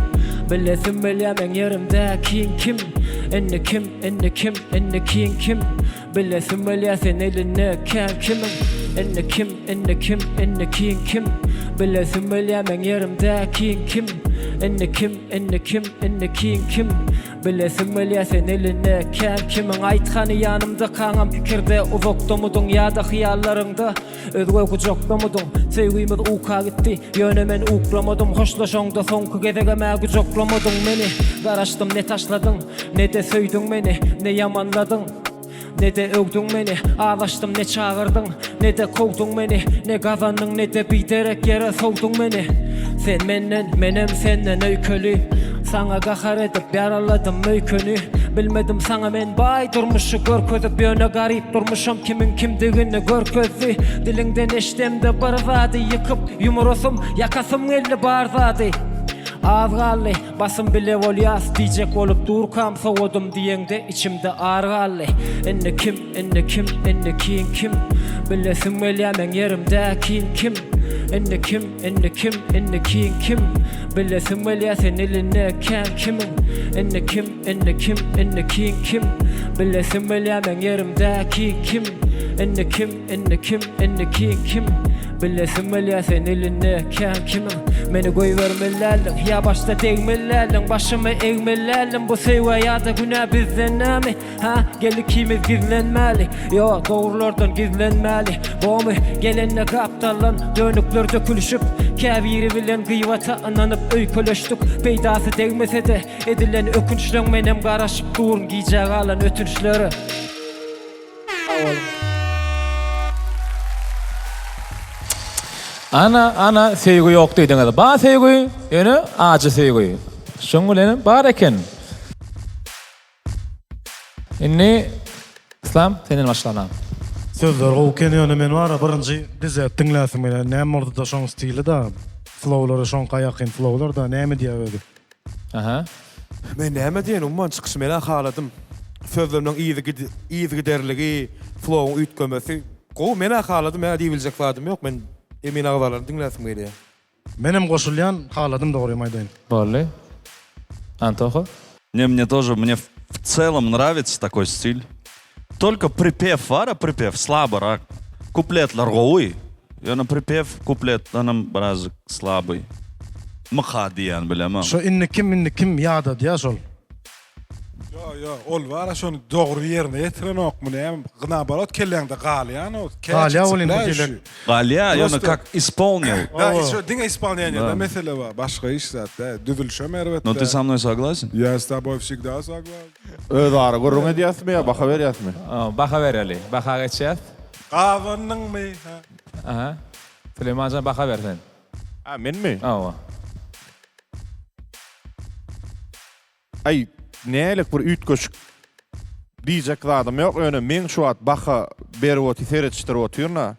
Bilesim bilemen yerimde kim Enne kim, enne kim, enne kim Bilesim bilesen eline kimin Enne kim, enne kim, enne kim Bilesim bilemen yerimde kim Enne kim, enne kim, enne kim Bilesim bilesen eline kimin Aytgany yanımda kaňam pikirde uzakdamydın ya da hyýallaryňda Özge gujokdamydın Sevgimiz uka gitdi Ýönemen uklamadym Hoşlaşoňda soňky gezegeme gujoklamadın meni Garaşdym ne taşladın Ne de söýdüň meni Ne yamanladın Ne de ögdüň meni Ağlaşdym ne çağırdın Ne de kowduň meni Ne gazanyň ne de biderek yere sowduň meni Sen menden menem senden öýkeli Saňa gahar edip ýaraladym möýkeni Bilmedim saňa men bay durmuşy görkezip ýöne garyp durmuşam kimin kimdigini görkezdi Diliňden eşdemde bir zady ýykyp ýumurasym ýakasym geldi bar zady Ağaly basım bile bolýas diýjek bolup durkam sowudum diýende içimde ağaly Enne kim, enne kim, enne kim Bilesim bilýärmen yerimde kim Enne kim, enne kim, enne kim Bilesim bilýärsen eline kimin Enne kim, enne kim, enne kim Bilesim bilýärmen yerimde kim Enne kim, enne kim, enne kim Bilesim bilýärsen eline kimin Meni goýbermelerliň ya başda degmelerliň başymy egmelerliň bu seýwe ýa-da günä bizden näme ha geli kimiz gizlenmeli yo dogrulardan gizlenmeli bomy gelenne gapdalan dönükler dökülüşüp käbiri bilen gıywata ananyp öýköleşdik peýdasy degmese de edilen ökünçleň menem garaşyp durun giýjek alan ötünçleri Ana sevgi yok diýdiňiz. Ba sevgi, ýöne acı sevgi. Şoň bilen bar eken. Inni İslam senden başlanam. Sözler gowy ýöne men wara birinji dizet dinläsim bilen näme orada şoň stili da flowlary şoň gaýakyn flowlar da näme diýýärdi. Aha. Men näme diýen umman çykyşy mela haladym. Sözleriň iýi giderligi, flow ütgemesi. Gowy mela haladym, men diýiljek wagtym ýok. Men emin ağalarını dinläsim gelýär. Menem goşulýan haladym dogry maýdaň. Bolly. Антохо? Мне тоже, мне в целом нравится такой стиль. Только припев, припев слабый, куплетлар гоwy. Ýöne pripев, kupletlanym birazcık slabый. Mıha diýen bilemem. Şo inni kim ýada diýär şol. Yo, ol var şonu dogry ýerine ýetiren okmy näme gyna barat kelleňde galýan o. Galya bolyn diýerler. Galya, ýöne как исполнил. Да, ещё diňe исполнение, mesele var. Başga iş zat, düzülşem elbetde. Но ты со мной согласен? Я с тобой всегда согласен. Öz ara görüň edýäsmi ýa baha berýäsmi? Baha bereli. Baha geçýär. Gawanyň my? Aha. Süleymancan baha bersen. Ha, menmi? Awa. Ay, nälik bir ütköşük diýjek adam ýok, öňe men şu at baha berip oty seretişdir otyrna.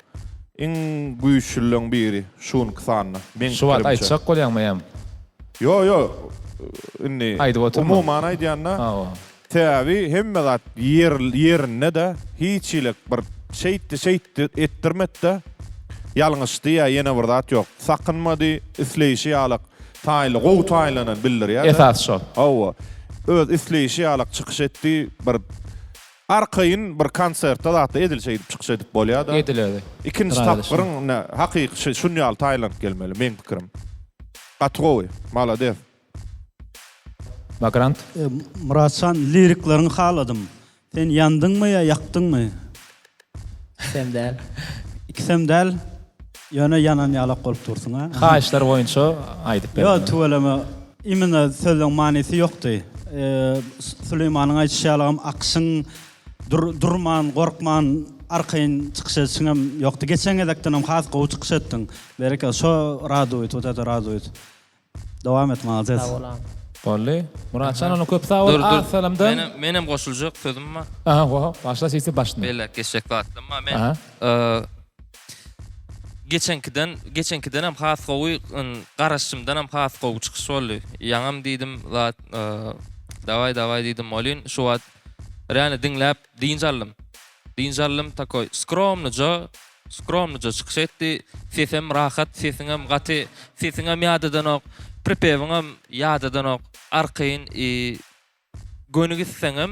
en güýçlüň biri şuň sanna. Men Şu wagt aýtsak bolýarmyam? Yo. Inni Aýdyp oturma. umuman aýdýanna. Täbi hemme zat yerine de hiç ilek bir şeyti ettirmekde yalňyşdy ya ýene bir zat ýok. Sakynmady, isleýişi ýalyk taýly, gowy taýlanan bildir ya. Esas şo. Hawa. Öz isleýişi ýalyk çykyş etdi, bir arkaýyn bir konsertde zat edilşeýdi çykyş edip bolýar da. Edilýärdi. Ikinji tapyryň hakyky şuny ýaly taýland gelmeli, men pikirim. Gatrowy, malades. Magrant. Muratsan liriklaryny haladım. Sen yandyňmy ya ýakdyňmy? Semdel. İkisem del. Ýöne yanan ýalak bolup dursun ha. Haýyşlar boýunça aýdyp berdi. Yo, tuweleme imine sözüň manysy ýokdy. Süleýmanyň aýtýşalygym akşyň durman, gorkman, arkaýyn çykyş etseňem ýokdy. Geçen gedekdenem has gowy çykyş etdiň. Bereke şo radoýt, oda radoýt. Dowam et mazes. Bolly. Muratcan onu köp sağ ol. Assalamdan. Menem goşuljak sözüm var. Aha, başla sesi başla. Bella geçecek wagtym var. Men geçenkiden hem has gowy garaşymdan hem has gowy çykyş boldy. Ýaňam diýdim, daway diýdim bolyn. Şu wagt ýani dinläp diňjalym takoy skromnyja çykyş etdi. Sesem rahat, sesiňem gaty, sesiňem ýadadan ok, prepewiňem ýadadan ok, arkaýyn gönügi seňem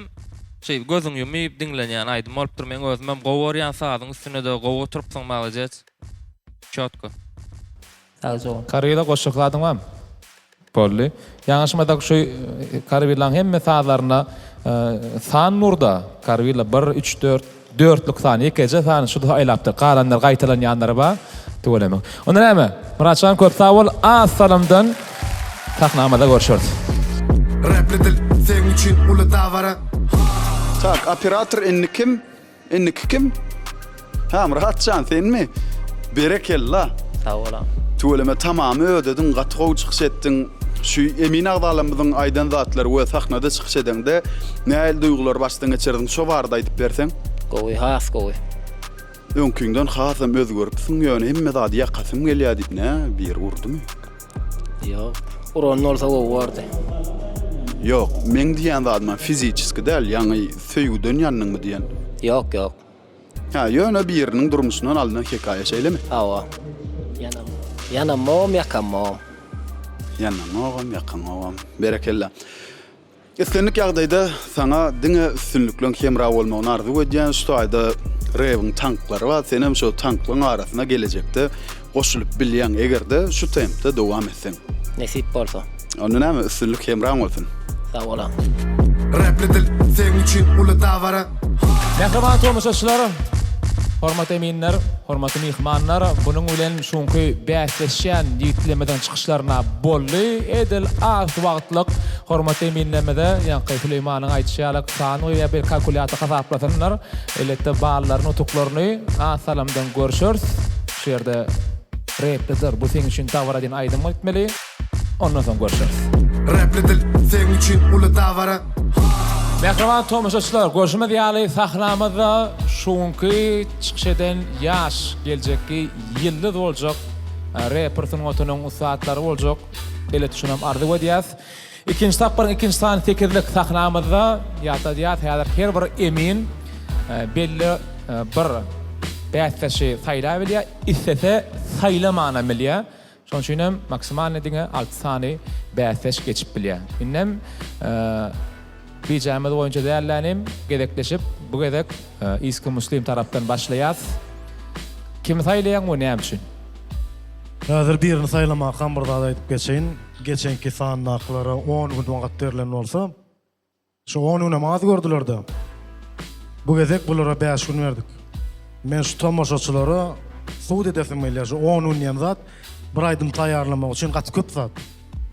gözüň ýumyp dinlenýän aýdym bolup men özüm gowy orýan sazyň üstüne de gowy oturypsyň malajet. Çotko. Karıyla goşukladyňam. Bolly. Ýaňyşmada şu Karwilaň hemme sazlaryna san nurda Karwila 1 3 4 4lük san ýekeje san şu aýlapdy. Galanlar gaýtalanýanlary bar. Tölemek. Onda näme? Muratcan köp sağ ol. Assalamdan. Tahnamada görüşürüz. Repledil sen üçin uly davara. Tak, operator inniki kim? Ha, Muratcan senmi? Berekella. Sağ olam. Tuweleme tamamy ödedin, gatrow çykyş etdiň. Şu emin agdalarymyzyň aýdan zatlary we sahnada çykyş edende näil duýgular başdan geçirdiň, şo barada aýdyp berseň? Gowy has gowy. Öňküňden hasam özgörüpsiň ýöne hemme zat ýakasym gelýär diýip bir urdumy? Ýok, uran bolsa gowy bardy. Ýok, men diýen zatman fizikiski däl, ýani söýgüden ýanyňmy diýen? Ýok. Ha, ýöne biriniň durmuşyndan aldan hekaýe şeýlemi? Hawa. Yanamam, yakamam. Yakamam. Berekella. Islenlik ýagdaýda sana diňe üstünlüklen hemra bolmagyny arzu edýän şu aýda rewiň tanklary bar. Senem şu tanklaryň arasyna gelecekde goşulyp bilýän egerde şu tempde dowam etseň. Nesip bolsa. Onda näme üstünlük hemra bolsun? Sağ olam. Repledil sen üçin uly davara. Mehriban tomuşaçylarym, hormat eminler, hormatly mihmanlar, bunyň bilen şuňky bäsleşýän ýitlemeden çykyşlaryna bolly edil az wagtlyk hormat eminlemede ýa-ni Süleýmanyň aýtýalyk sany we bir kalkulator hasaplasynlar, elbetde ballaryny, tuklaryny asalamdan görüşürüz. Şu ýerde repledir, bu seň üçin dawara diýen aýdym etmeli. Ondan soň görüşürüz. Repledil sen üçin uly davara. Mehriban tomuşaçylar, görüşmek ýaly sahnamyzda şuňky çykyş eden ýaş geljekki ýylly boljak repertyň otunyň usatlary boljak. Ele düşünem ardy edýäs. Ikinji tapyr, ikinji sany tekirlik sahnamyzda ýatadýat häzir her bir emin belli bir bäsleşi saýla bilýär, issese saýlamana bilýär. Şoň üçin hem maksimal diňe 6 sany bäsleş geçip bilýär. Innem Bijamada boýunça däýerlenim, gedekleşip, bu gedek Iski Muslim tarapdan başlaýar. Kim saýlaýan bu näme üçin? Häzir birini saýlamak ham bir zat aýdyp geçeýin. Geçenki san naklary 10 gün wagt berilen bolsa, şu 10 güne az gördüler-de. Bu gedek bulara 5 gün berdik. Men şu tomoşaçylara suwd edesim gelýär. Şu 10 gün ýa-ni zat bir aýdym taýýarlamak üçin gaty köp zat.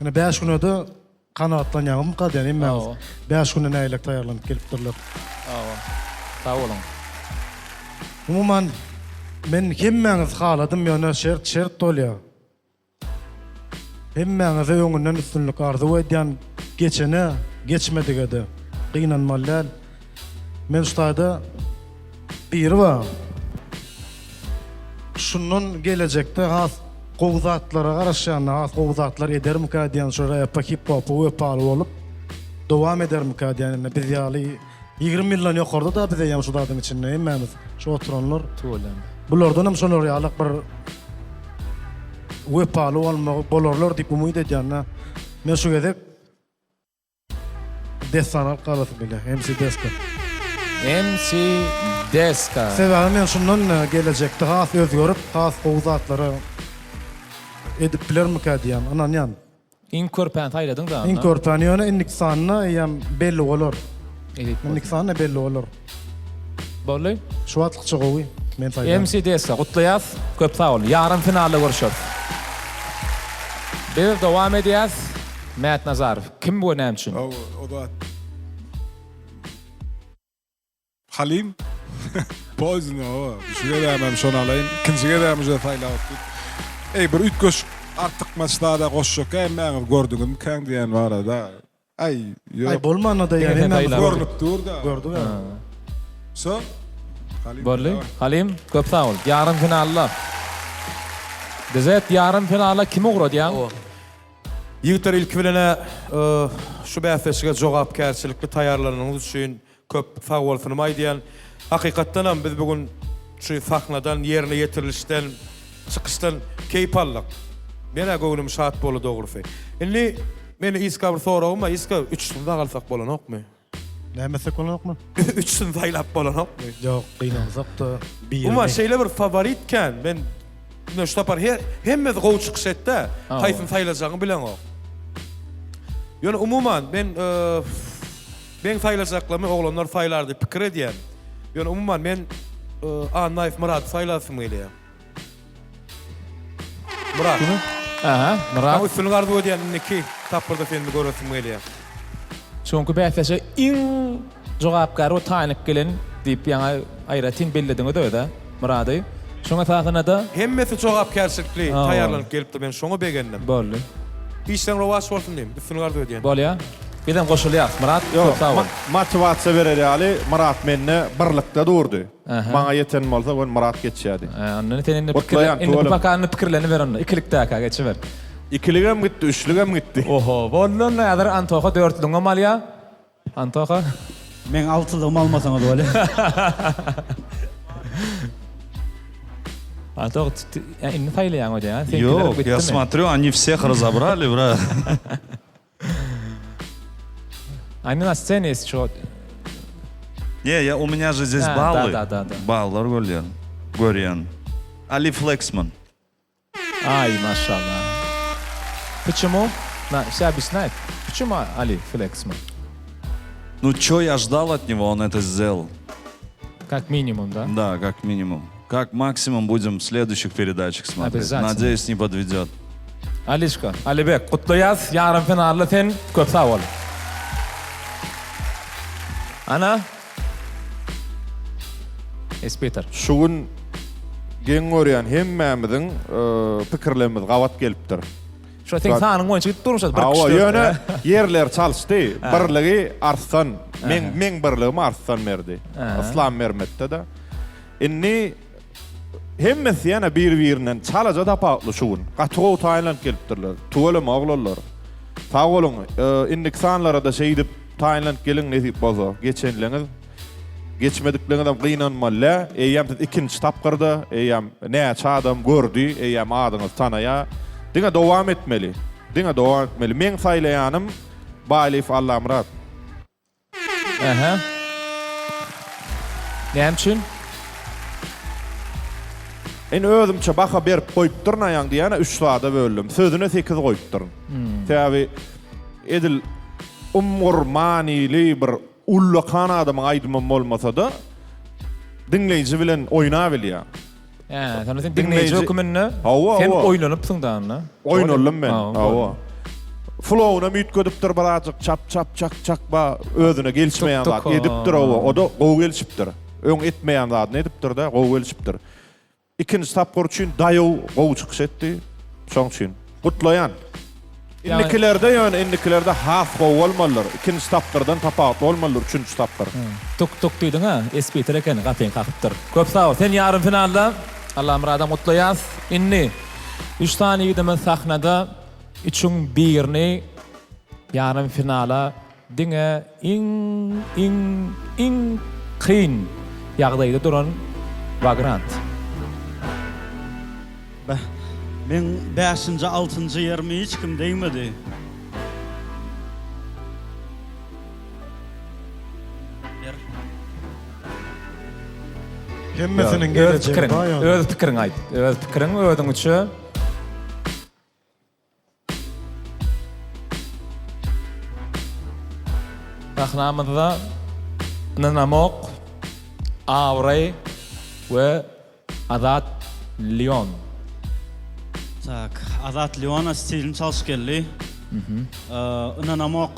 Ene 5 gün öde kanatlanýagym kadar emez. 5 güne näýlek taýýarlanyp gelipdirler. Sağ olun. Umuman men hemmeňiz haladym ýöne şert bolýar. Hemmeňiz öňünden üstünlük arzu edýän geçene, geçmedigede gynanmalar. Men şutaýda biri bar. şundan gelecekte has gowzatlara garaşýan, has gowzatlar edermika diýen şu rap hip hop we paly bolup dowam edermika diýen biz ýaly 20 milyon ýokarda da bize ýam şu dadyň içinde hemmemiz şu oturanlar bulardan hem şolar ýalyk bir we paly bolarlar diýip umyt edýän. Men şu gezek desanal kalasy bile MC Deska. MC Deska. Sebäbi men şundan gelecekde has özgörüp has gowzatlara edip bilermika diýen anan ýan. Inkörpän taýladyň da. Inkörpän ýöne indik sanyna ýam belli bolar. Indik sanyna belli bolar. Bolly? Şu watlykça gowy men taýdan. MC Deska gutlaýas, köp sag bolun. Yarın finalda görüşür. Bir dowam edýäs. Matt Nazarov. Kim bu näme üçin? O da Halim. Poison o. Şuraya da hemen şonu alayım. İkinciye de hemen fayda attık. Bir üç koş artık maçlarda koşuk. Ben gördüğüm kan diyen var da. Ay bolmana da yani hemen görüp dur da. Gördük ya. So. Bolly. Halim köp sag bol. Yarın finalda. Dezet yarın finalda kim uğra diýen? Ýigitler ilk bilene şu bäsleşige jogapkärçilikli taýarlanyňyz üçin köp sag bolsuny aýdýan. Hakykatdan hem biz bugün şu sahnadan ýerine ýetirilişden çykyşdan keýip aldyk. Mene göňüm şat bolu dogrusu. Indi meni iska bir soragym, iska 3 sunda galsak bolanokmy? Näme bolanokmy? 3 sunda aýlap bolanokmy? Ýok, gynansak da bir. Uma şeýle bir favoritken men ne ştapar hemme gow çykşetde haýsyn saýlajagyny bilen o. Ýöne umuman ben saýlajaklamy oglanlar saýlardy pikir edýän. Ýöne umuman men Naif Murat saýlasym gelýär. Murat. Aha, Murat. Ama üstünü gardı ödeyen neki tapırda filmi görürsün gelýär. Çünkü bäsleşe iň jogapkar o taýynyp gelen diýip ýa aýratyn bellediň öde Murady. Şoňa taýdanada hemmesi jogapkärçilikli taýarlanyp gelipdi, ben şoňa begendim. Bolly. Işden rowaş bolsun diýip, üstünü gardy ödeyen. Bolýa. Birden goşulýar. Murat, çok sag bol. Motivasiýa berer ýaly Murat menne birlikde durdy. Maňa ýeten bolsa ben Murat geçýärdi. Andan teninde pikirler, pakany pikirlerini ber onda. Ikilikde aka geçiber. İkiligem gitdi, üçligem gitdi. Oho, bollan näder Antoha 4-lüňe malýa? Antoha? Men 6-lygymy almasaňa da bolýar. А то не файле янго да. Yok, я смотрю, они всех разобрали, брат. Они на сцене есть что? Не, у меня же здесь баллы. Да. Баллар горян. Али Флексман. Ай, машаллах. Почему? Все объясняет. Почему Али Флексман? Ну, что я ждал от него, он это сделал. Как минимум, да? Да, как минимум. Как максимум будем в следующих передачах смотреть. Обязательно. Надеюсь, не подведет. Alişka, Alibek, kutlayaz. Yarın finalda sen köp sağ ol. Ana? Peter. Şugun gen görýän hemmemiziň pikirlerimiz gawat gelipdir. Şu sen sanyň oyunçy durmuşat bir kişi. Ýöne yerler çalşdy. Birligi artsan, men birligimi artsan berdi. İslam mermetde de. Inni hemmesi ýene bir-birinden çalaja da pakly şugun. Gatygow taýlanıp gelipdirler. Tuwalym oglanlar. Sağ bolun, indik sanlara da şeýdip taýlanıp geliň nesip bolsa, geçenliňiz geçmediklerine gynanmaly. Eýem ikinji tapgyrda, eýem näçe adam gördü, eýem adyňyz tanaýa. Diňe dowam etmeli. Men saýlaýanym Balif Allah Murat. Aha. Näme üçin? En özümçe baka berip goýup durnaýan diýene 3 saata böldüm. Sözüne 8 goýup durun. Täbi edil umurmanili bir ullakan adamyň aýdymam bolmasa da dinleýiji bilen oýna bilýär. Sana sen dinleýiji ökümünde sen oýlanypsyň da. Oýnalym men. Flow'una mütgödüpdir barajyk çap ba özüne gelişmeýän zat edipdir o da gow gelişipdir. Öň etmeýän zat edipdir da gow gelişipdir. İkinci tapgır üçin daýaw gow çykşetdi. Şoň üçin gutlaýan. Indikilerde has gow bolmalylar. İkinji tapgyrdan tapat bolmalylar, üçüncü tapgyr. Tuk diýdiň ha, Peter eken gapen kakıpdyr. Köp sag ol. Sen yarın finalda Allah muradan mutlayaz. Inni 3 tane gidimin sahnada üçün birini yarım finala diňe in kyn ýagdaýda duran vagrant. Ben 5-nji 6-njy ýerimi hiç kim değmedi. Hemmesinin geleceği bayan. Öz pikirin aýt. Öz pikirin ödüň üçin. Sahnamyzda Nanamok, Avray ve Azat Leon. Tak, Azat Leon stilin çalış geldi. Nanamok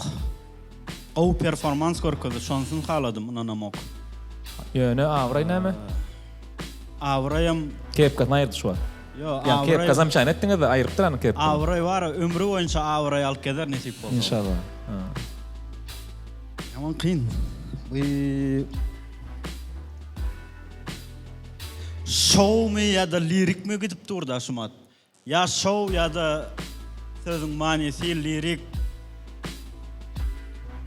o performans görkedi. Şonsun haladım Nanamok. Ýöne Avray näme? Avrayam Kepka aýyrdy şu an. Yo, Ya kepka zamçan etdiňiz de aýrypdyran kepka. Avray var, ömrü boyunca Avray alıp gelir nesip bolsa. İnşallah. Yaman kıyın. Show mi ya da lirik mi gidip durdu aşımat? Ya show ya da sözün manisi lirik.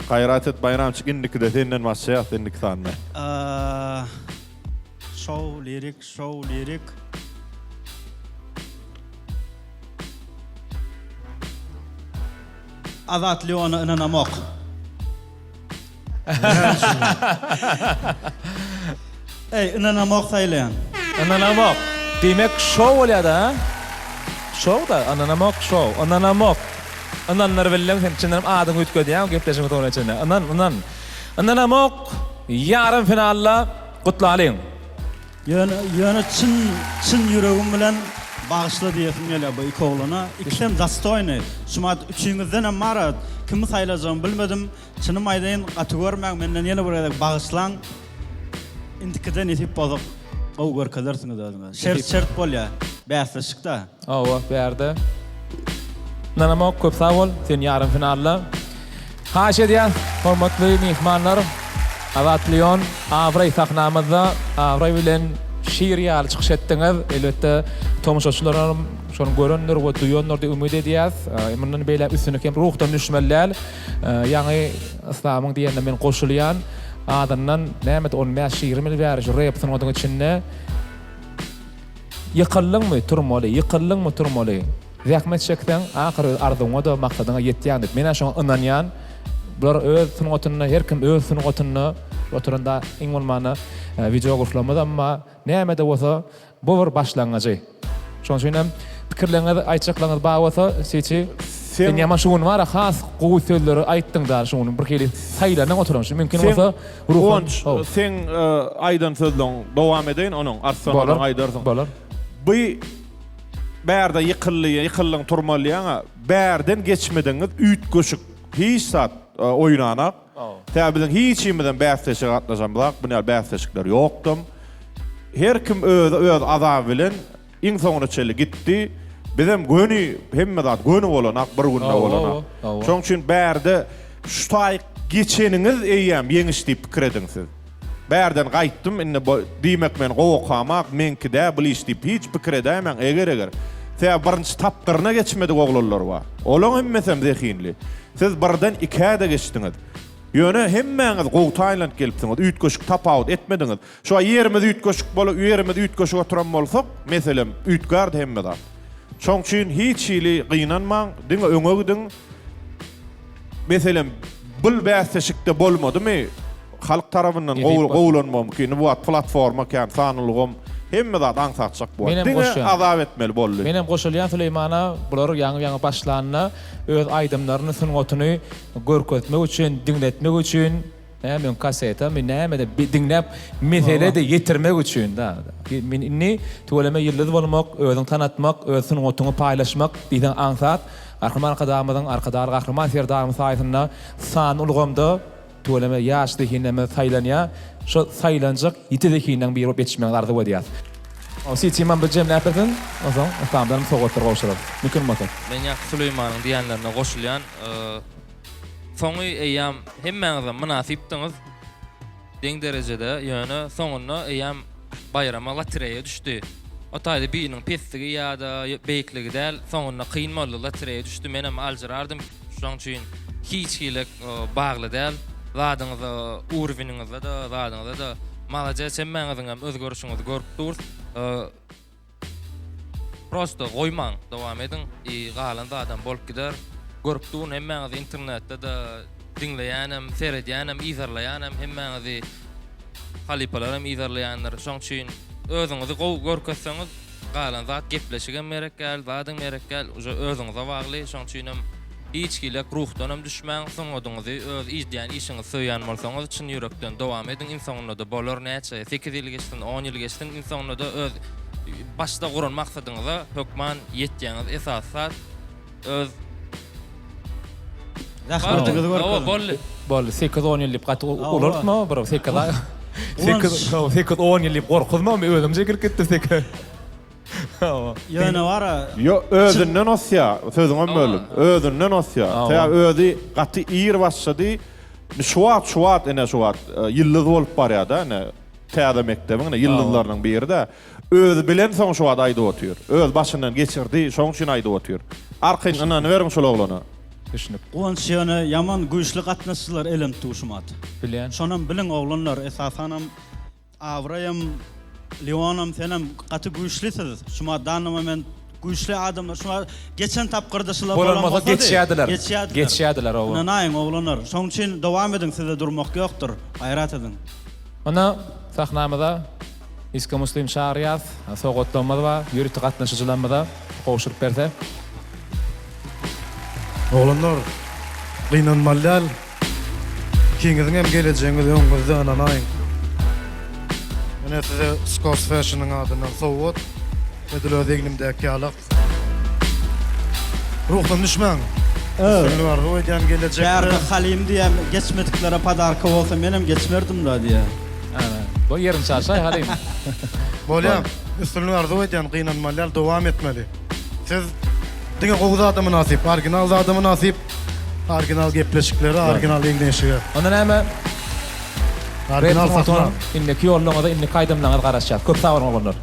Gayratet Bayramçık indiki de senden masayat indiki sanma. Show lirik. Azat Leon'a inanamok. Ey, inanamok saylayan. Ananamok. Demek show bolýar-da, ha? Show da, ananamok show. Ananamok. Ananlar bilen sen çynam adyň ötgödýär, gepleşme toňra içinde. Ananamok yarım finalla gutlalyň. Ýöne çyn ýüregim bilen bağışla diýesim gelýär bu iki oglana. İkisem zastoyny. Şumat üçüňizden hem marat. Kimi saýlajagym bilmedim. Çynym aýdyn gaty görmäň menden ýene bir gede bağışlaň. Indikiden etip bozup o görkezersiňiz özüňiz. Şert bolýar. Bäsleşikde. Awa berde. Nanamok köp sağ ol. Sen yarım finalla. Haş edýär, hormatly mehmanlar. Azat Leon, Avray sahnamyzda Avray bilen şiir ýaly çykyş etdiňiz. Elbetde tomuşaçylaram şonu görenler we duýanlar diýip ümid edýäs. Mundan beýle üstünkem ruhdan düşmelläl. Ýa-ni islamyň diýende men goşulýan adamdan nämet olmaýan şiirimi bäri şu rap sunudyň içinde. Ýykylyňmy, turmaly. Zähmet çekden ahyry arzuňa da maksadyňa ýetýän dip. Mena şoňa ynanýan. Bular öz sunugatyny, her kim öz sunugatyny oturanda iň bolmany video gurulmady, amma näme de bolsa bu bir başlangaçy. Şoň üçin hem pikirleňiz aýtjaklaňyz bar bolsa, seçi sen ýaman şuň bar, has gowy sözleri aýtdyňdar şuny bir keli saýlanyň oturamşy. Mümkin bolsa ruhun. Sen aýdan sözleň dowam edeň, onuň arsynyň aýdarsyň. Bolar. Bu bärde ýykyllyň turmalýaňa bärden geçmediňiz üýt göşük hiç sat oynanak. Täbiň hiç ýemeden bäsleşik atlaşan bilak, bu näl bäsleşikler ýokdum. Her kim öz azab bilen iň soňra çeli gitdi. Bizem göni hemme zat göni bolanak, bir günde bolanak. Şoň üçin bärde şu taýyk geçeniňiz eýýäm ýeňiş diýip pikir ediňiz. Bärden gaýtdym, indi diýmek men gowakamak, menki de bu iş diýip hiç pikir edämen eger. Täze birinji tapdyryna geçmedi oglanlar bar. Olaň hemmesem zehinli. Siz birden ikide geçdiňiz. Ýöne hemmeňiz gowy Taýland gelipsiňiz, üýt göşük tapawut etmediňiz. Şu ýerimiz üýt göşük bolup, ýerimiz üýt göşük oturan bolsak, meselem üýt gard hemme da. Şoň üçin hiç ýyly gynanmaň, diňe öňe gidiň. Meselem bul bäsleşikde bolmadymy? Halk tarafından gowlanmam ki bu platforma kan sanylygym hemme zat aňsatjak bu. Diňe azap etmeli boldy. Menem goşulýan Süleymana bular ýaňy başlanyna öz aýdymlaryny sunugatyny görkezmek üçin, dinletmek üçin, men kaseta, men näme-de dinläp mesele de ýetirmek üçin da. Men inni töleme ýyldyz bolmak, özüň tanatmak, öz sunugatyny paýlaşmak diýen aňsat, arkaman kadamyň arkadarly gahrman serdarmy saýtynda san ulgamda töleme ýaşdy hineme saýlanýa, şu saýlanjak ýetidekiniň bir geçmeň ardy bolýar. O siçiman bir jemle yapydyn, o zaman tamam soğutlar goşular. Mümkin mi? Men ýa Süleyman'ın diýenlerine goşulýan, soňy eýam hemmeňize münasipdiňiz. Deň derejede ýöne soňunda eýam bayrama lotereýa düşdi. O taýda biriniň pesdigi ýa-da beýikligi däl, soňuna kynmalylar tireye düşdi. Menem aljyrardım. Şoň üçin hiç hilek bagly däl. Zadyňyza, urwiniňize da, zadyňyza da malajes hemmeňiziň hem özgörüşiňizi görüp dur. Prosto goýmaň, dowam ediň. Galan zadan bolup gider. Görüp durun hemmeňizi internetde da dinleýänem, seredýänem, izarlaýanem hemmeňizi halipalarym izarlaýanlar. Şoň üçin özüňizi görkezseňiz, galan zat gepleşigen merek gel, zadyň merek gel, uja özüňize bagly. Şoň üçin hiç kilek ruhdan hem düşmäň, soňadyňyzy öz izleýän işiňizi söýýän bolsaňyz çyn ýürekden dowam ediň. İnsanyňda bolar näçe 8 ýyl geçsin, 10 ýyl geçsin, insanyňda öz başda guran maksadyňyza hökman ýetýäňiz esasat öz rahmatyňyzy görkezin. Bol 8-10 ýyl gat ulartma, bir 8-10 ýyl gorkuzma, men özümje kirip gitdim 8. Ýöne wara. Yo özünden osya, sözüňe bölüm. Özünden osya. Täze özi gaty ýer başlady. Şuwat ene şuwat ýyllyz bolup barýar-da, ene täze mektebiň ýyllyzlarynyň birinde öz bilen soň şuwat aýda otýar. Öz başyndan geçirdi, şoň üçin aýda otýar. Arkyň anany beriň şol oglana. Düşünüp. Owunç ýöne ýaman güýçli gatnaşçylar elim tuşmat. Bilen. Şonam bilen oglanlar esasanam Avrayam Leonam senem gaty güýçlisiz. Şuma danama men güýçli adamlar şuma geçen tapgyrdyşylar bolanmasa geçýärdiler. Geçýärdiler owa. Nanaýyň oglanlar. Şoň üçin dowam ediň, size durmak ýokdur. Gaýrat edin. Ana sahnamada Iska Muslim şahryat, soğutlamada va ýürüt gatnaşyjylarymyza goşuryp berdi. Oglanlar, gynanmalyal, kiňiziň hem geleceğiňiz öňüňizde ananaýyň. Mene size Scott Fashion'ın adından soğut, edil öz egnimdäki ýalyk. Ruhdan düşmäň. Seni var, o edýän gelecekde. Ýarda Halim diýen geçmediklere padarka bolsa menem geçmerdim da diýe. Bu yerim çarşay Halim. Bolýar, üstünlüğü arzu edýän gynanmalyal dowam etmeli. Siz diňe gowuz adamy nasip, original adamy nasip, original gepleşikleri, original ýeňdeşigi. Onda näme? Original sahna. Indiki ýollarňyza, indiki aýdymlaryňyza garaşýar. Köp sag bolýar.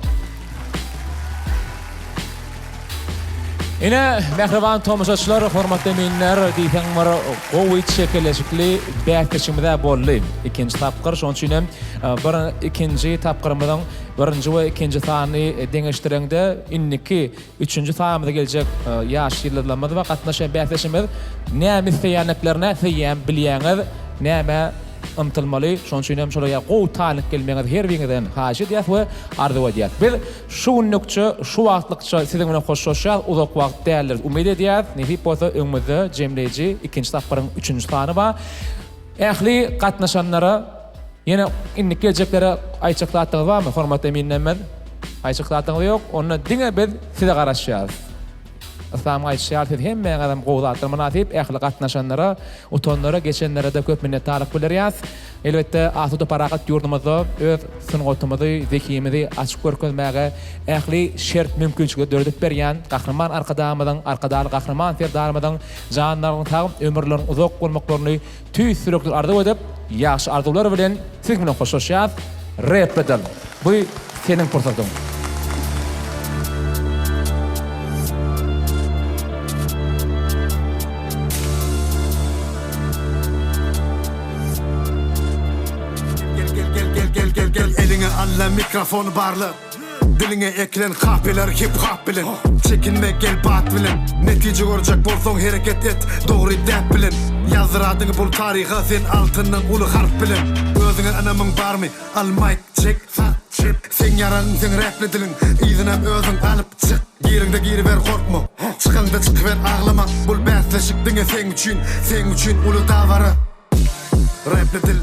Ine mehriban tomaşaçylar, hormatly minler, diýsen bar gowy çekeleşikli bähteşimde boldy. Ikinji tapgyr, şoň üçin hem bir ikinji tapgyrymyň birinji we ikinji sany deňeşdirende indiki üçünji samyda geljek ýaş ýyllarymyz we gatnaşan bähteşimiz näme feýaneklerine feýän bilýäňiz, näme ymtylmaly, şoň üçin hem şolaya gow talyk gelmeňiz her biriňizden haýy diýär we arzu edýär. Biz şu günlükçe, şu wagtlykça siziň bilen hoşlaşýar, uzak wagt däller umyt edýär. Nähip bolsa öňümizde jemleýiji ikinji tapgyryň üçünji sany bar. Ähli gatnaşanlara ýene indiki geljeklere aýçyklatyňyz barmy? Hormatly minnemmen. Aýçyklatyňyz ýok, onda diňe biz size garaşýar. Asam aýtýar, hemme adam gowdatlar manatip ähli gatnaşanlara, utonlara, geçenlere de köp minnetdarlyk bildirýäs. Elbetde asuda paragat ýurdumyzda öz sungatymyzy, zekimizi açyk görkezmäge ähli şert mümkinçiligi dördüp berýän gahrman arkadamyň, arkadaly gahrman ferdarmyň janlaryň tagym ömürleriň uzak bolmaklaryny tüýsürekli arzu edip, ýaşy arzular bilen siz bilen hoşlaşýar. Rap edin. Bu seniň pursatyň. Eline alla mikrofonu barlı, diline eklen kahpeler hip hop bilen. Çekinme gel bat bilen, netije görjek bolsaň hereket et, dogry dep bilen. Ýazdyradyň bul taryha sen altyndan uly harf bilen. Özüňe anamyň barmy? Al mic check, check. Sen yaran sen rapledilin, ýzyna özüň alyp çyk. Girinde giri ber korkma, çykanda çykyber aglama. Bul bäsleşik diňe sen üçin uly dawara. Rapledil.